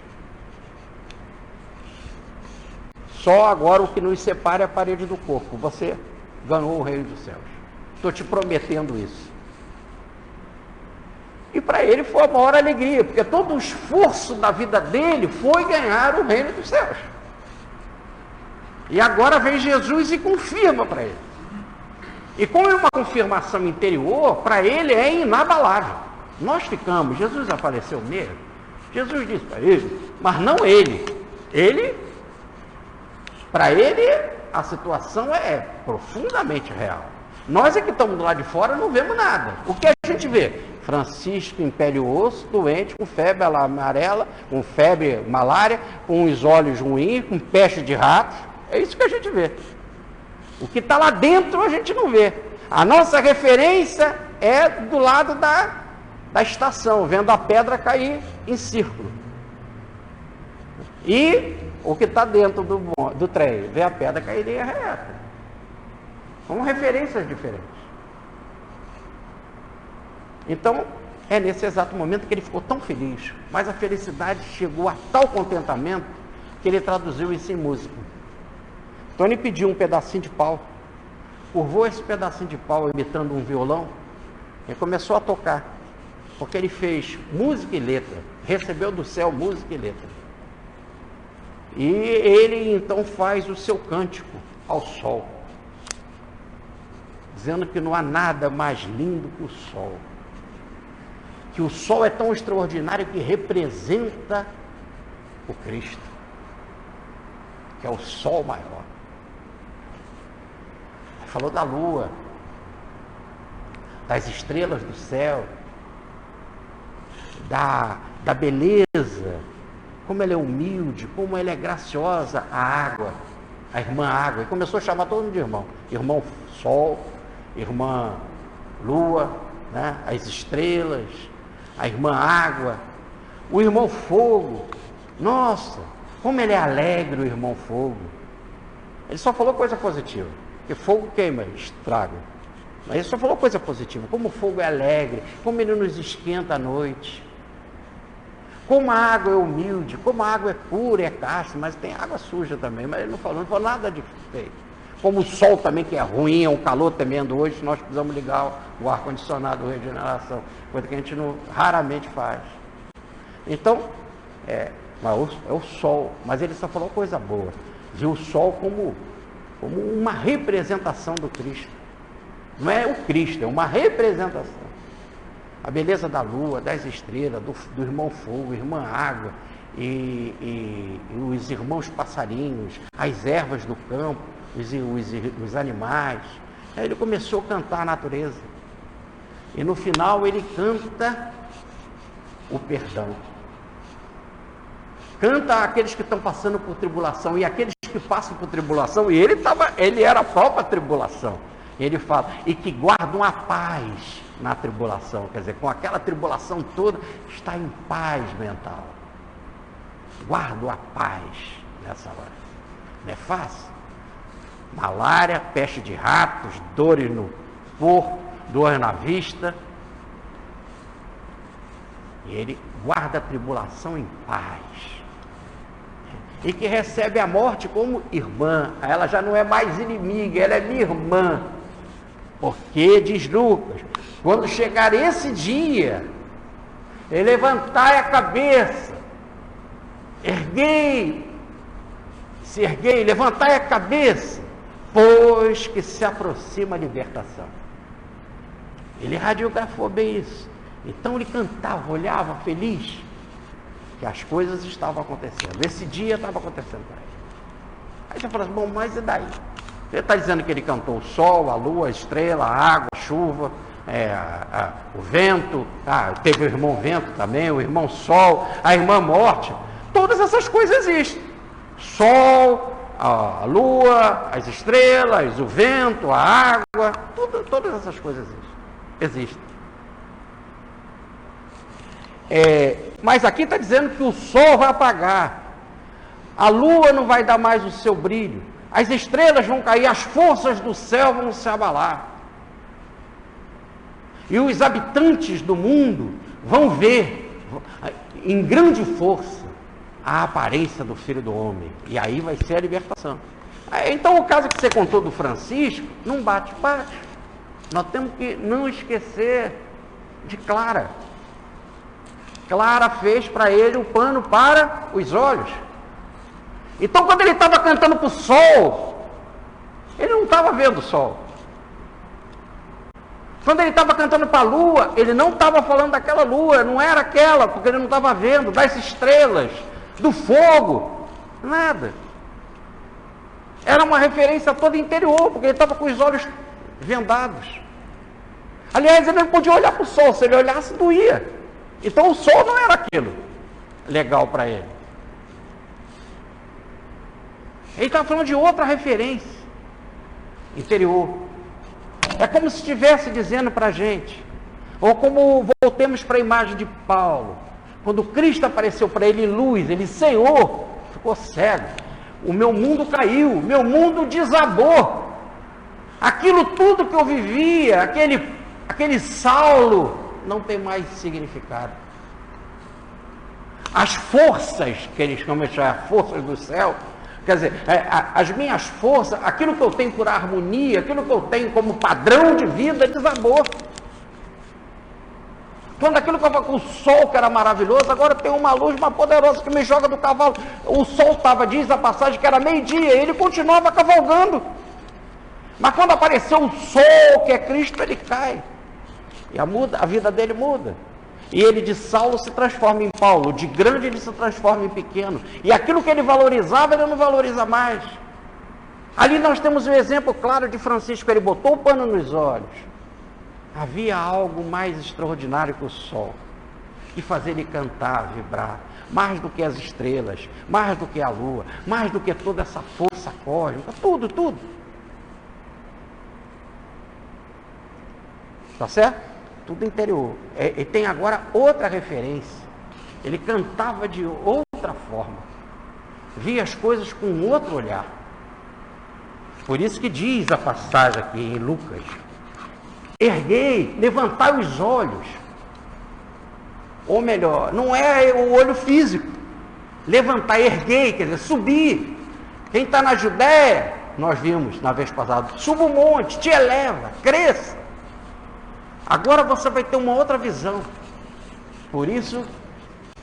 Só agora o que nos separa é a parede do corpo. Você ganhou o reino dos céus, estou te prometendo isso. E para ele foi a maior alegria, porque todo o esforço da vida dele foi ganhar o reino dos céus. E agora vem Jesus e confirma para ele. E como é uma confirmação interior, para ele é inabalável. Nós ficamos, Jesus apareceu nele, Jesus disse para ele, mas não ele. Para ele, a situação é profundamente real. Nós é que estamos do lado de fora, não vemos nada. O que a gente vê? Francisco em pele e osso, doente, com febre amarela, com febre malária, com os olhos ruins, com peste de ratos. É isso que a gente vê. O que está lá dentro a gente não vê. A nossa referência é do lado da estação, vendo a pedra cair em círculo. E o que está dentro do trem, vê a pedra cair em linha reta. São referências diferentes. Então, é nesse exato momento que ele ficou tão feliz, mas a felicidade chegou a tal contentamento que ele traduziu isso em música. Então ele pediu um pedacinho de pau, curvou esse pedacinho de pau imitando um violão e começou a tocar, porque ele fez música e letra, recebeu do céu música e letra. E ele então faz o seu cântico ao sol, dizendo que não há nada mais lindo que o sol, que o sol é tão extraordinário que representa o Cristo, que é o sol maior. Falou da lua, das estrelas do céu, da beleza, como ela é humilde, como ela é graciosa, a água, a irmã água. E começou a chamar todo mundo de irmão. Irmão sol, irmã lua, né? As estrelas, a irmã água, o irmão fogo. Nossa, como ele é alegre, o irmão fogo. Ele só falou coisa positiva. Porque fogo queima, estraga. Mas ele só falou coisa positiva. Como o fogo é alegre, como ele nos esquenta à noite. Como a água é humilde, como a água é pura, é casta, mas tem água suja também. Mas ele não falou nada de feio. Como o sol também, que é ruim, é um calor tremendo hoje, nós precisamos ligar o ar-condicionado, a regeneração. Coisa que a gente raramente faz. Então, é o sol. Mas ele só falou coisa boa. Viu o sol como uma representação do Cristo. Não é o Cristo, é uma representação. A beleza da lua, das estrelas, do irmão fogo, irmã água, e os irmãos passarinhos, as ervas do campo, os animais. Aí ele começou a cantar a natureza. E no final ele canta o perdão. Canta aqueles que estão passando por tribulação, e aqueles que passam por tribulação, e ele era a própria tribulação. Ele fala, e que guardam a paz na tribulação, quer dizer, com aquela tribulação toda, está em paz mental. Guardo a paz nessa hora. Não é fácil? Malária, peste de ratos, dores no corpo, dor na vista. E ele guarda a tribulação em paz. E que recebe a morte como irmã. Ela já não é mais inimiga, ela é minha irmã. Porque, diz Lucas, quando chegar esse dia, levantai a cabeça, levantai a cabeça, pois que se aproxima a libertação. Ele radiografou bem isso. Então ele cantava, olhava feliz, que as coisas estavam acontecendo. Esse dia estava acontecendo para ele. Aí você fala assim, bom, mas e daí? Você está dizendo que ele cantou o sol, a lua, a estrela, a água, a chuva, o vento, teve o irmão vento também, o irmão sol, a irmã morte. Todas essas coisas existem. Sol, a lua, as estrelas, o vento, a água, todas essas coisas existem. Mas aqui está dizendo que o sol vai apagar, a lua não vai dar mais o seu brilho, as estrelas vão cair, as forças do céu vão se abalar, e os habitantes do mundo vão ver em grande força a aparência do Filho do Homem, e aí vai ser a libertação. Então o caso que você contou do Francisco não bate. Nós temos que não esquecer de Clara. Clara fez para ele o pano para os olhos. Então, quando ele estava cantando para o sol, ele não estava vendo o sol. Quando ele estava cantando para a lua, ele não estava falando daquela lua, não era aquela, porque ele não estava vendo, das estrelas, do fogo, nada. Era uma referência toda interior, porque ele estava com os olhos vendados. Aliás, ele não podia olhar para o sol, se ele olhasse, doía. Então o sol não era aquilo legal para ele. Ele estava falando de outra referência interior. É como se estivesse dizendo para a gente, ou como voltemos para a imagem de Paulo, quando Cristo apareceu para ele em luz, ele, Senhor, ficou cego, o meu mundo caiu, meu mundo desabou, aquilo tudo que eu vivia, aquele Saulo, não tem mais significado. As forças, que eles chamam de forças do céu, quer dizer, as minhas forças, aquilo que eu tenho por harmonia, aquilo que eu tenho como padrão de vida, desabou. Quando aquilo que eu falo com o sol, que era maravilhoso, agora tem uma luz mais poderosa que me joga do cavalo. O sol estava, diz a passagem, que era meio-dia, e ele continuava cavalgando. Mas quando apareceu o sol, que é Cristo, ele cai. E a vida dele muda. E ele de Saulo se transforma em Paulo, de grande ele se transforma em pequeno. E aquilo que ele valorizava, ele não valoriza mais. Ali nós temos um exemplo claro de Francisco, ele botou o pano nos olhos. Havia algo mais extraordinário que o sol, que fazia ele cantar, vibrar, mais do que as estrelas, mais do que a lua, mais do que toda essa força cósmica, tudo. Tá certo? Tudo interior. Ele tem agora outra referência. Ele cantava de outra forma. Via as coisas com outro olhar. Por isso que diz a passagem aqui em Lucas: erguei, levantai os olhos. Ou melhor, não é o olho físico. Levantar, erguei, quer dizer, subir. Quem está na Judéia, nós vimos na vez passada, suba o monte, te eleva, cresça. Agora você vai ter uma outra visão. Por isso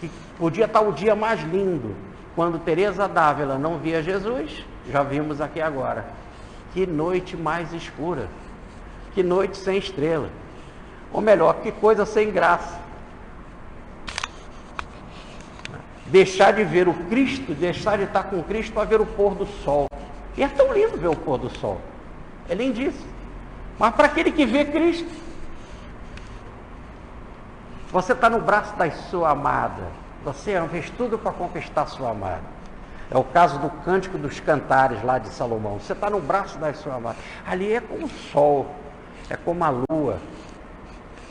que podia estar o dia mais lindo. Quando Teresa d'Ávila não via Jesus, já vimos aqui agora. Que noite mais escura. Que noite sem estrela. Ou melhor, que coisa sem graça. Deixar de ver o Cristo, deixar de estar com Cristo para ver o pôr do sol. E é tão lindo ver o pôr do sol. É lindíssimo. Mas para aquele que vê Cristo, você está no braço da sua amada. Você fez tudo para conquistar sua amada. É o caso do Cântico dos Cantares lá de Salomão. Você está no braço da sua amada. Ali é como o sol, é como a lua,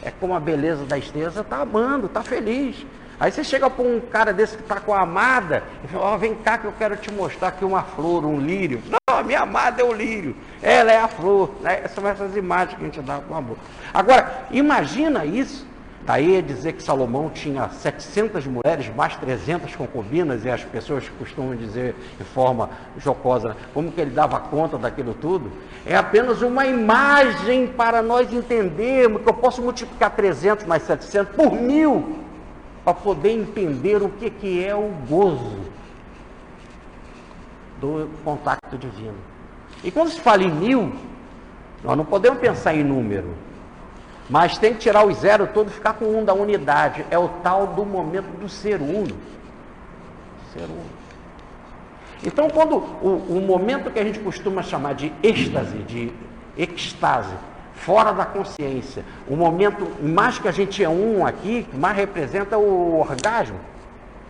é como a beleza da estrela. Você está amando, está feliz. Aí você chega para um cara desse que está com a amada e fala: vem cá que eu quero te mostrar aqui uma flor, um lírio. Não, a minha amada é o lírio, ela é a flor, né? São essas imagens que a gente dá com amor. Agora, imagina isso. Daí é dizer que Salomão tinha 700 mulheres, mais 300 concubinas, e as pessoas costumam dizer de forma jocosa, né? Como que ele dava conta daquilo tudo? É apenas uma imagem para nós entendermos que eu posso multiplicar 300 mais 700 por 1000, para poder entender o que é o gozo do contato divino. E quando se fala em 1000, nós não podemos pensar em número, mas tem que tirar os zero todo e ficar com um da unidade. É o tal do momento do ser uno. Ser uno. Então, quando o momento que a gente costuma chamar de êxtase, de extase, fora da consciência, o momento mais que a gente é um aqui, que mais representa o orgasmo,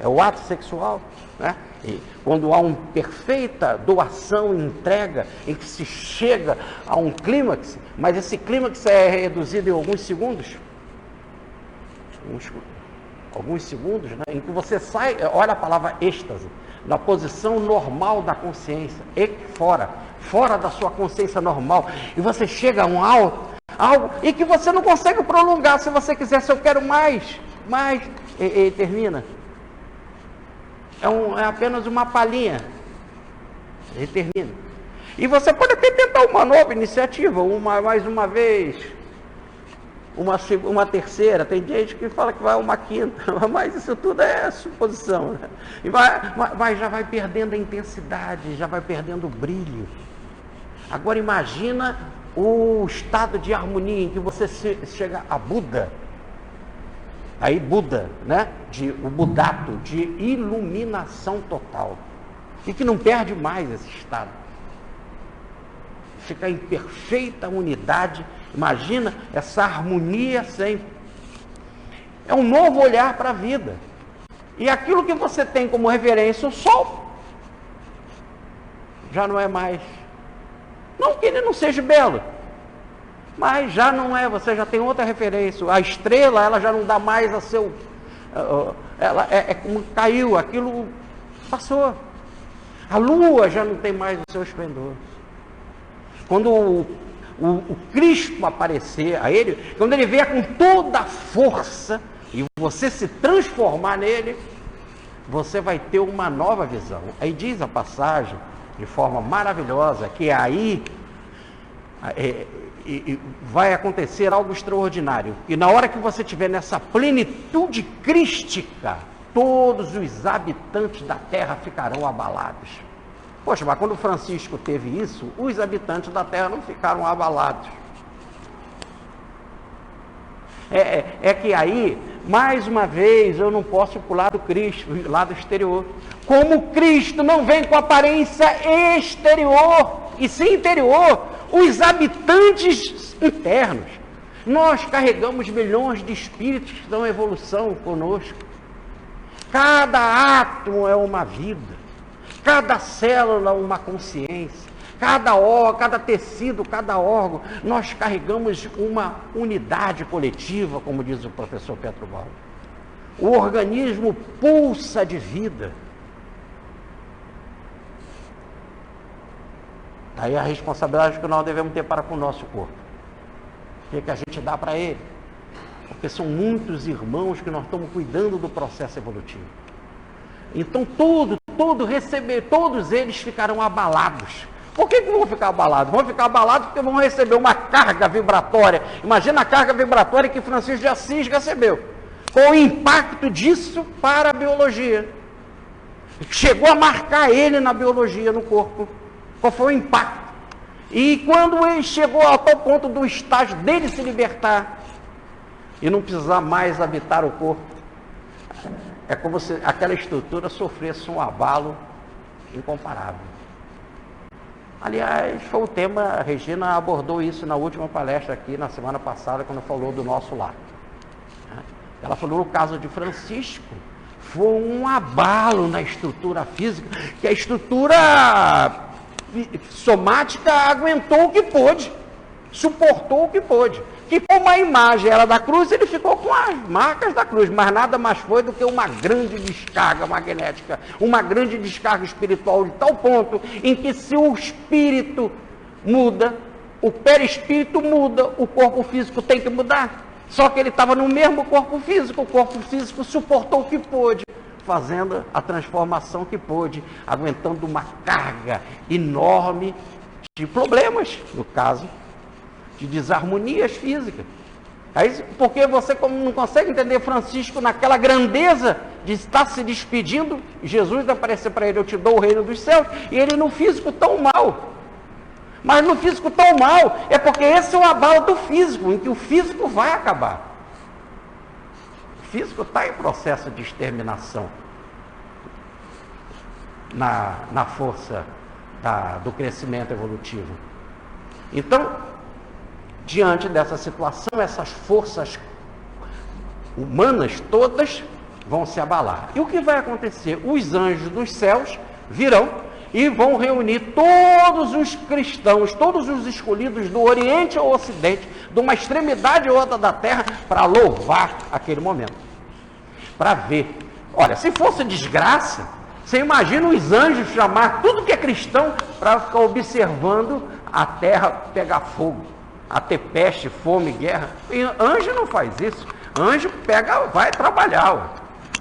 é o ato sexual, né? E quando há uma perfeita doação e entrega, em que se chega a um clímax, mas esse clímax é reduzido em alguns segundos, né? Em que você sai, olha a palavra êxtase, na posição normal da consciência, fora da sua consciência normal, e você chega a um algo e que você não consegue prolongar. Se você quiser, se eu quero mais, e termina. É apenas uma palhinha. Ele termina. E você pode até tentar uma nova iniciativa, mais uma vez. uma terceira, tem gente que fala que vai uma quinta, mas isso tudo é suposição, né? E já vai perdendo a intensidade, já vai perdendo o brilho. Agora imagina o estado de harmonia em que você chega a Buda. Aí Buda, né? O budato, de iluminação total. E que não perde mais esse estado. Fica em perfeita unidade. Imagina essa harmonia sempre. É um novo olhar para a vida. E aquilo que você tem como referência, o sol, já não é mais. Não que ele não seja belo, mas já não é, você já tem outra referência. A estrela, ela já não dá mais a seu... Ela é como caiu, aquilo passou. A lua já não tem mais o seu esplendor. Quando o Cristo aparecer a ele, quando ele vier com toda a força e você se transformar nele, você vai ter uma nova visão. Aí diz a passagem, de forma maravilhosa, que aí vai acontecer algo extraordinário. E na hora que você estiver nessa plenitude crística, todos os habitantes da terra ficarão abalados. Poxa, mas quando Francisco teve isso, os habitantes da terra não ficaram abalados. É que aí, mais uma vez, eu não posso pular do Cristo, lado exterior. Como Cristo não vem com aparência exterior, e sim interior, os habitantes internos. Nós carregamos milhões de espíritos que estão em evolução conosco. Cada átomo é uma vida, cada célula uma consciência, cada tecido, cada órgão, nós carregamos uma unidade coletiva, como diz o professor Petro-Baldo. O organismo pulsa de vida. Daí a responsabilidade que nós devemos ter para com o nosso corpo. O que a gente dá para ele? Porque são muitos irmãos que nós estamos cuidando do processo evolutivo. Então todos eles ficarão abalados. Por que vão ficar abalados? Vão ficar abalados porque vão receber uma carga vibratória. Imagina a carga vibratória que Francisco de Assis recebeu. Qual o impacto disso para a biologia? Chegou a marcar ele na biologia, no corpo. Qual foi o impacto? E quando ele chegou ao tal ponto do estágio dele se libertar e não precisar mais habitar o corpo, é como se aquela estrutura sofresse um abalo incomparável. Aliás, foi o tema, a Regina abordou isso na última palestra aqui, na semana passada, quando falou do nosso lar. Ela falou no caso de Francisco, foi um abalo na estrutura física, que a estrutura somática aguentou o que pôde, suportou o que pôde. Que como a imagem era da cruz, ele ficou com as marcas da cruz, mas nada mais foi do que uma grande descarga magnética, uma grande descarga espiritual, de tal ponto em que se o espírito muda, o perispírito muda, o corpo físico tem que mudar. Só que ele estava no mesmo corpo físico, o corpo físico suportou o que pôde, fazendo a transformação que pôde, aguentando uma carga enorme de problemas, no caso, de desarmonias físicas. Aí, porque você não consegue entender Francisco naquela grandeza de estar se despedindo, Jesus aparecer para ele, eu te dou o reino dos céus, e ele no físico tão mal. Mas no físico tão mal, é porque esse é o abalo do físico, em que o físico vai acabar. O físico está em processo de exterminação na força do crescimento evolutivo. Então, diante dessa situação, essas forças humanas todas vão se abalar. E o que vai acontecer? Os anjos dos céus virão e vão reunir todos os cristãos, todos os escolhidos do Oriente ao Ocidente, de uma extremidade ou outra da Terra, para louvar aquele momento. Para ver. Olha, se fosse desgraça, você imagina os anjos chamar tudo que é cristão para ficar observando a Terra pegar fogo, a ter peste, fome, guerra. E anjo não faz isso. Anjo vai trabalhar. Ué.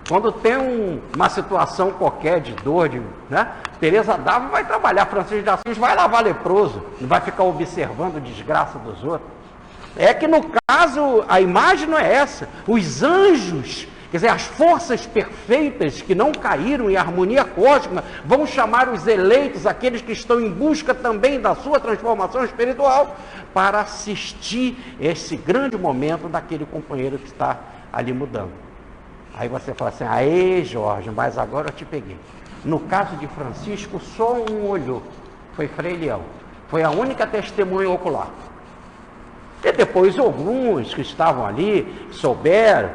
Quando tem uma situação qualquer de dor, né? Teresa d'Ávila vai trabalhar, Francisco de Assis vai lavar leproso, não vai ficar observando a desgraça dos outros. É que no caso, a imagem não é essa. Os anjos, quer dizer, as forças perfeitas que não caíram em harmonia cósmica, vão chamar os eleitos, aqueles que estão em busca também da sua transformação espiritual, para assistir esse grande momento daquele companheiro que está ali mudando. Aí você fala assim, aê Jorge, mas agora eu te peguei. No caso de Francisco, só um olhou, foi Frei Leão. Foi a única testemunha ocular. E depois alguns que estavam ali souberam,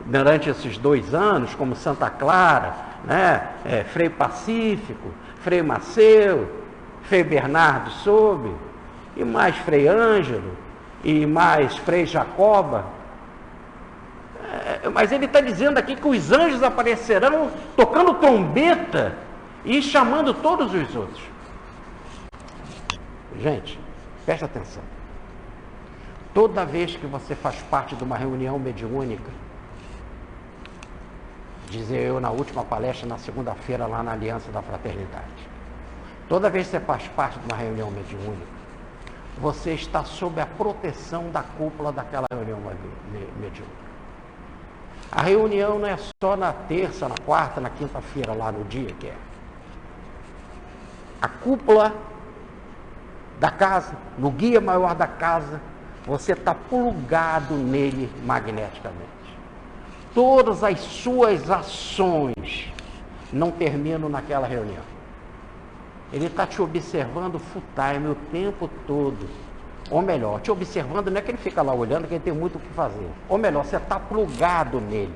durante esses 2 anos, como Santa Clara, né, Frei Pacífico, Frei Maceu, Frei Bernardo soube, e mais Frei Ângelo, e mais Frei Jacoba. Mas ele está dizendo aqui que os anjos aparecerão tocando trombeta e chamando todos os outros. Gente, preste atenção. Toda vez que você faz parte de uma reunião mediúnica, dizia eu na última palestra, na segunda-feira, lá na Aliança da Fraternidade, toda vez que você faz parte de uma reunião mediúnica, você está sob a proteção da cúpula daquela reunião mediúnica. A reunião não é só na terça, na quarta, na quinta-feira, lá no dia que é. A cúpula da casa, no guia maior da casa, você está plugado nele magneticamente. Todas as suas ações não terminam naquela reunião. Ele está te observando full time o tempo todo. Ou melhor, te observando, não é que ele fica lá olhando, que ele tem muito o que fazer. Ou melhor, você está plugado nele.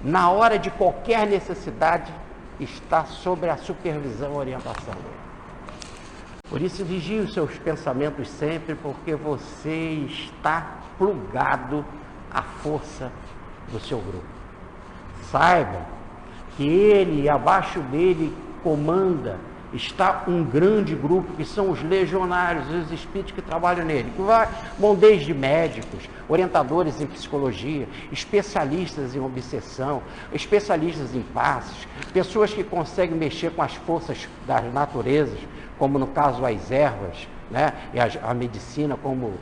Na hora de qualquer necessidade, está sob a supervisão e orientação dele. Por isso, vigie os seus pensamentos sempre, porque você está plugado à força do seu grupo. Saiba que ele e abaixo dele comanda, está um grande grupo, que são os legionários, os espíritos que trabalham nele, que vão desde médicos, orientadores em psicologia, especialistas em obsessão, especialistas em passes, pessoas que conseguem mexer com as forças das naturezas, como no caso as ervas, né? E a medicina, como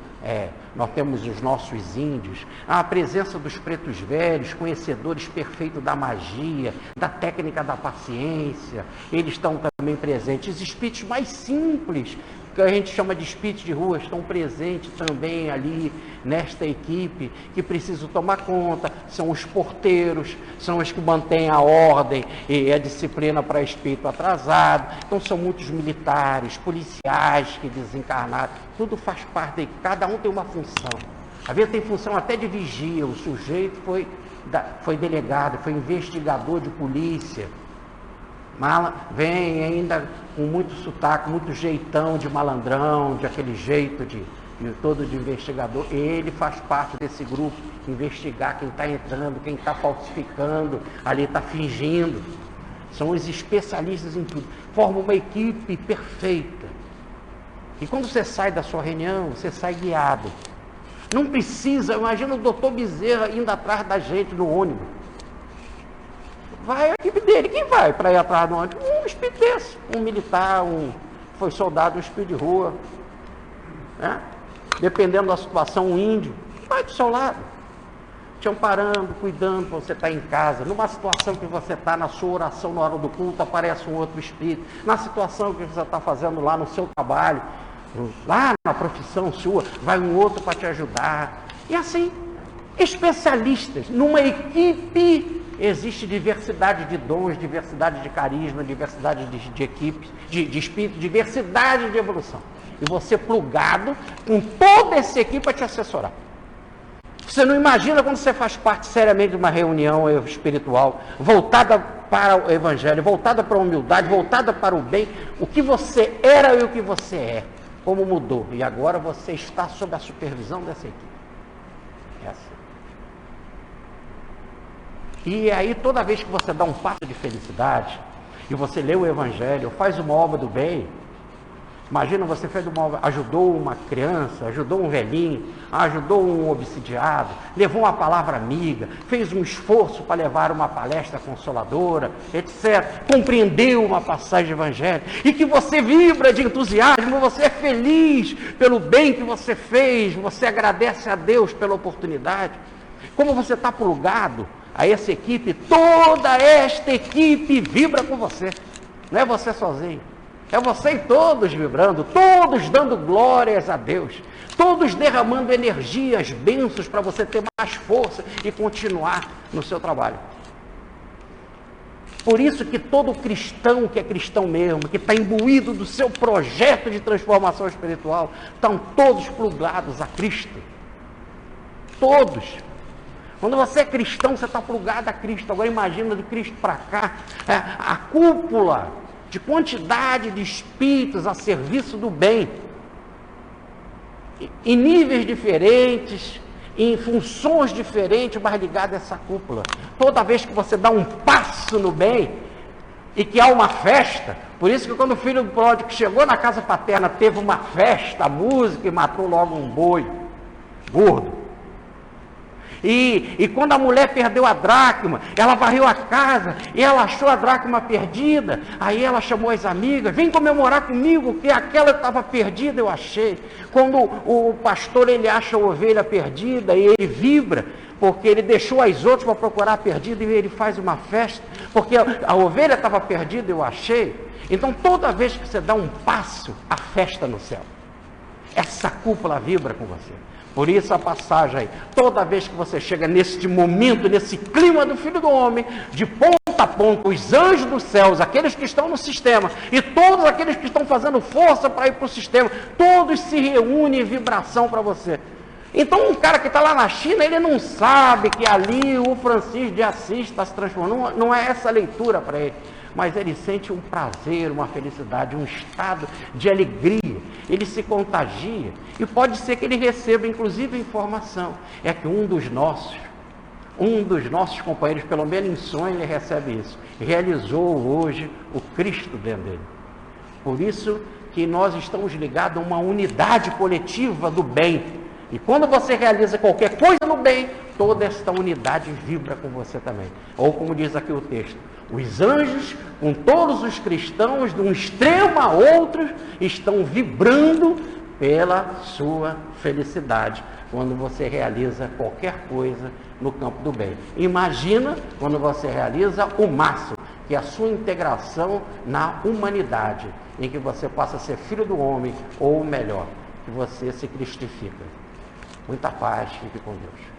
nós temos os nossos índios, a presença dos pretos velhos, conhecedores perfeitos da magia, da técnica da paciência, eles estão também presentes. Os espíritos mais simples, que a gente chama de espíritos de rua, estão presentes também ali nesta equipe, que precisam tomar conta, são os porteiros, são os que mantêm a ordem e a disciplina para espírito atrasado. Então são muitos militares, policiais que desencarnaram, tudo faz parte daí, cada um tem uma função. Às vezes tem função até de vigia, o sujeito foi delegado, foi investigador de polícia, vem ainda com muito sotaque, muito jeitão de malandrão, de aquele jeito todo de investigador. Ele faz parte desse grupo, investigar quem está entrando, quem está falsificando, ali está fingindo. São os especialistas em tudo, formam uma equipe perfeita. E quando você sai da sua reunião, você sai guiado. Não precisa, imagina o doutor Bezerra indo atrás da gente no ônibus. Vai a equipe dele. Quem vai para ir atrás do ônibus? Um espírito desse, um militar, foi soldado, um espírito de rua, né? Dependendo da situação, um índio, vai do seu lado, te amparando, cuidando para você estar em casa. Numa situação que você está na sua oração, na hora do culto, aparece um outro espírito. Na situação que você está fazendo lá no seu trabalho, lá na profissão sua, vai um outro para te ajudar. E assim, especialistas, numa equipe. Existe diversidade de dons, diversidade de carisma, diversidade de equipes, de espírito, diversidade de evolução. E você plugado com toda essa equipe para te assessorar. Você não imagina quando você faz parte seriamente de uma reunião espiritual, voltada para o Evangelho, voltada para a humildade, voltada para o bem, o que você era e o que você é, como mudou. E agora você está sob a supervisão dessa equipe. Essa. E aí, toda vez que você dá um passo de felicidade, e você lê o Evangelho, faz uma obra do bem, Imagina, você ajudou uma criança, ajudou um velhinho, ajudou um obsidiado, levou uma palavra amiga, fez um esforço para levar uma palestra consoladora, etc. Compreendeu uma passagem evangélica e que você vibra de entusiasmo, você é feliz pelo bem que você fez, você agradece a Deus pela oportunidade. Como você está plugado a essa equipe, toda esta equipe vibra com você, não é você sozinho. É você e todos vibrando, todos dando glórias a Deus, todos derramando energias, bênçãos para você ter mais força e continuar no seu trabalho. Por isso que todo cristão que é cristão mesmo, que está imbuído do seu projeto de transformação espiritual, estão todos plugados a Cristo. Todos. Quando você é cristão, você está plugado a Cristo. Agora imagina de Cristo para cá, a cúpula de quantidade de espíritos a serviço do bem, em níveis diferentes, em funções diferentes, mas ligado a essa cúpula. Toda vez que você dá um passo no bem, e que há uma festa, por isso que quando o filho do pródigo chegou na casa paterna, teve uma festa, música, e matou logo um boi gordo. E quando a mulher perdeu a dracma, ela varreu a casa e ela achou a dracma perdida. Aí ela chamou as amigas, vem comemorar comigo que aquela estava perdida, eu achei. Quando o pastor ele acha a ovelha perdida e ele vibra, porque ele deixou as outras para procurar a perdida e ele faz uma festa, porque a ovelha estava perdida, eu achei. Então toda vez que você dá um passo, a festa no céu. Essa cúpula vibra com você. Por isso a passagem aí, toda vez que você chega nesse momento, nesse clima do Filho do Homem, de ponta a ponta, os anjos dos céus, aqueles que estão no sistema, e todos aqueles que estão fazendo força para ir para o sistema, todos se reúnem em vibração para você. Então um cara que está lá na China, ele não sabe que ali o Francisco de Assis está se transformando, não é essa a leitura para ele. Mas ele sente um prazer, uma felicidade, um estado de alegria, ele se contagia, e pode ser que ele receba inclusive a informação, é que um dos nossos companheiros, pelo menos em sonho ele recebe isso, realizou hoje o Cristo dentro dele. Por isso que nós estamos ligados a uma unidade coletiva do bem, e quando você realiza qualquer coisa no bem, toda esta unidade vibra com você também. Ou como diz aqui o texto, os anjos, com todos os cristãos, de um extremo a outro, estão vibrando pela sua felicidade, quando você realiza qualquer coisa no campo do bem. Imagina quando você realiza o máximo, que é a sua integração na humanidade, em que você passa a ser filho do homem, ou melhor, que você se cristifica. Muita paz, fique com Deus.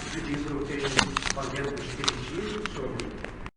Esse livro tem fazendo os espiritismo sobre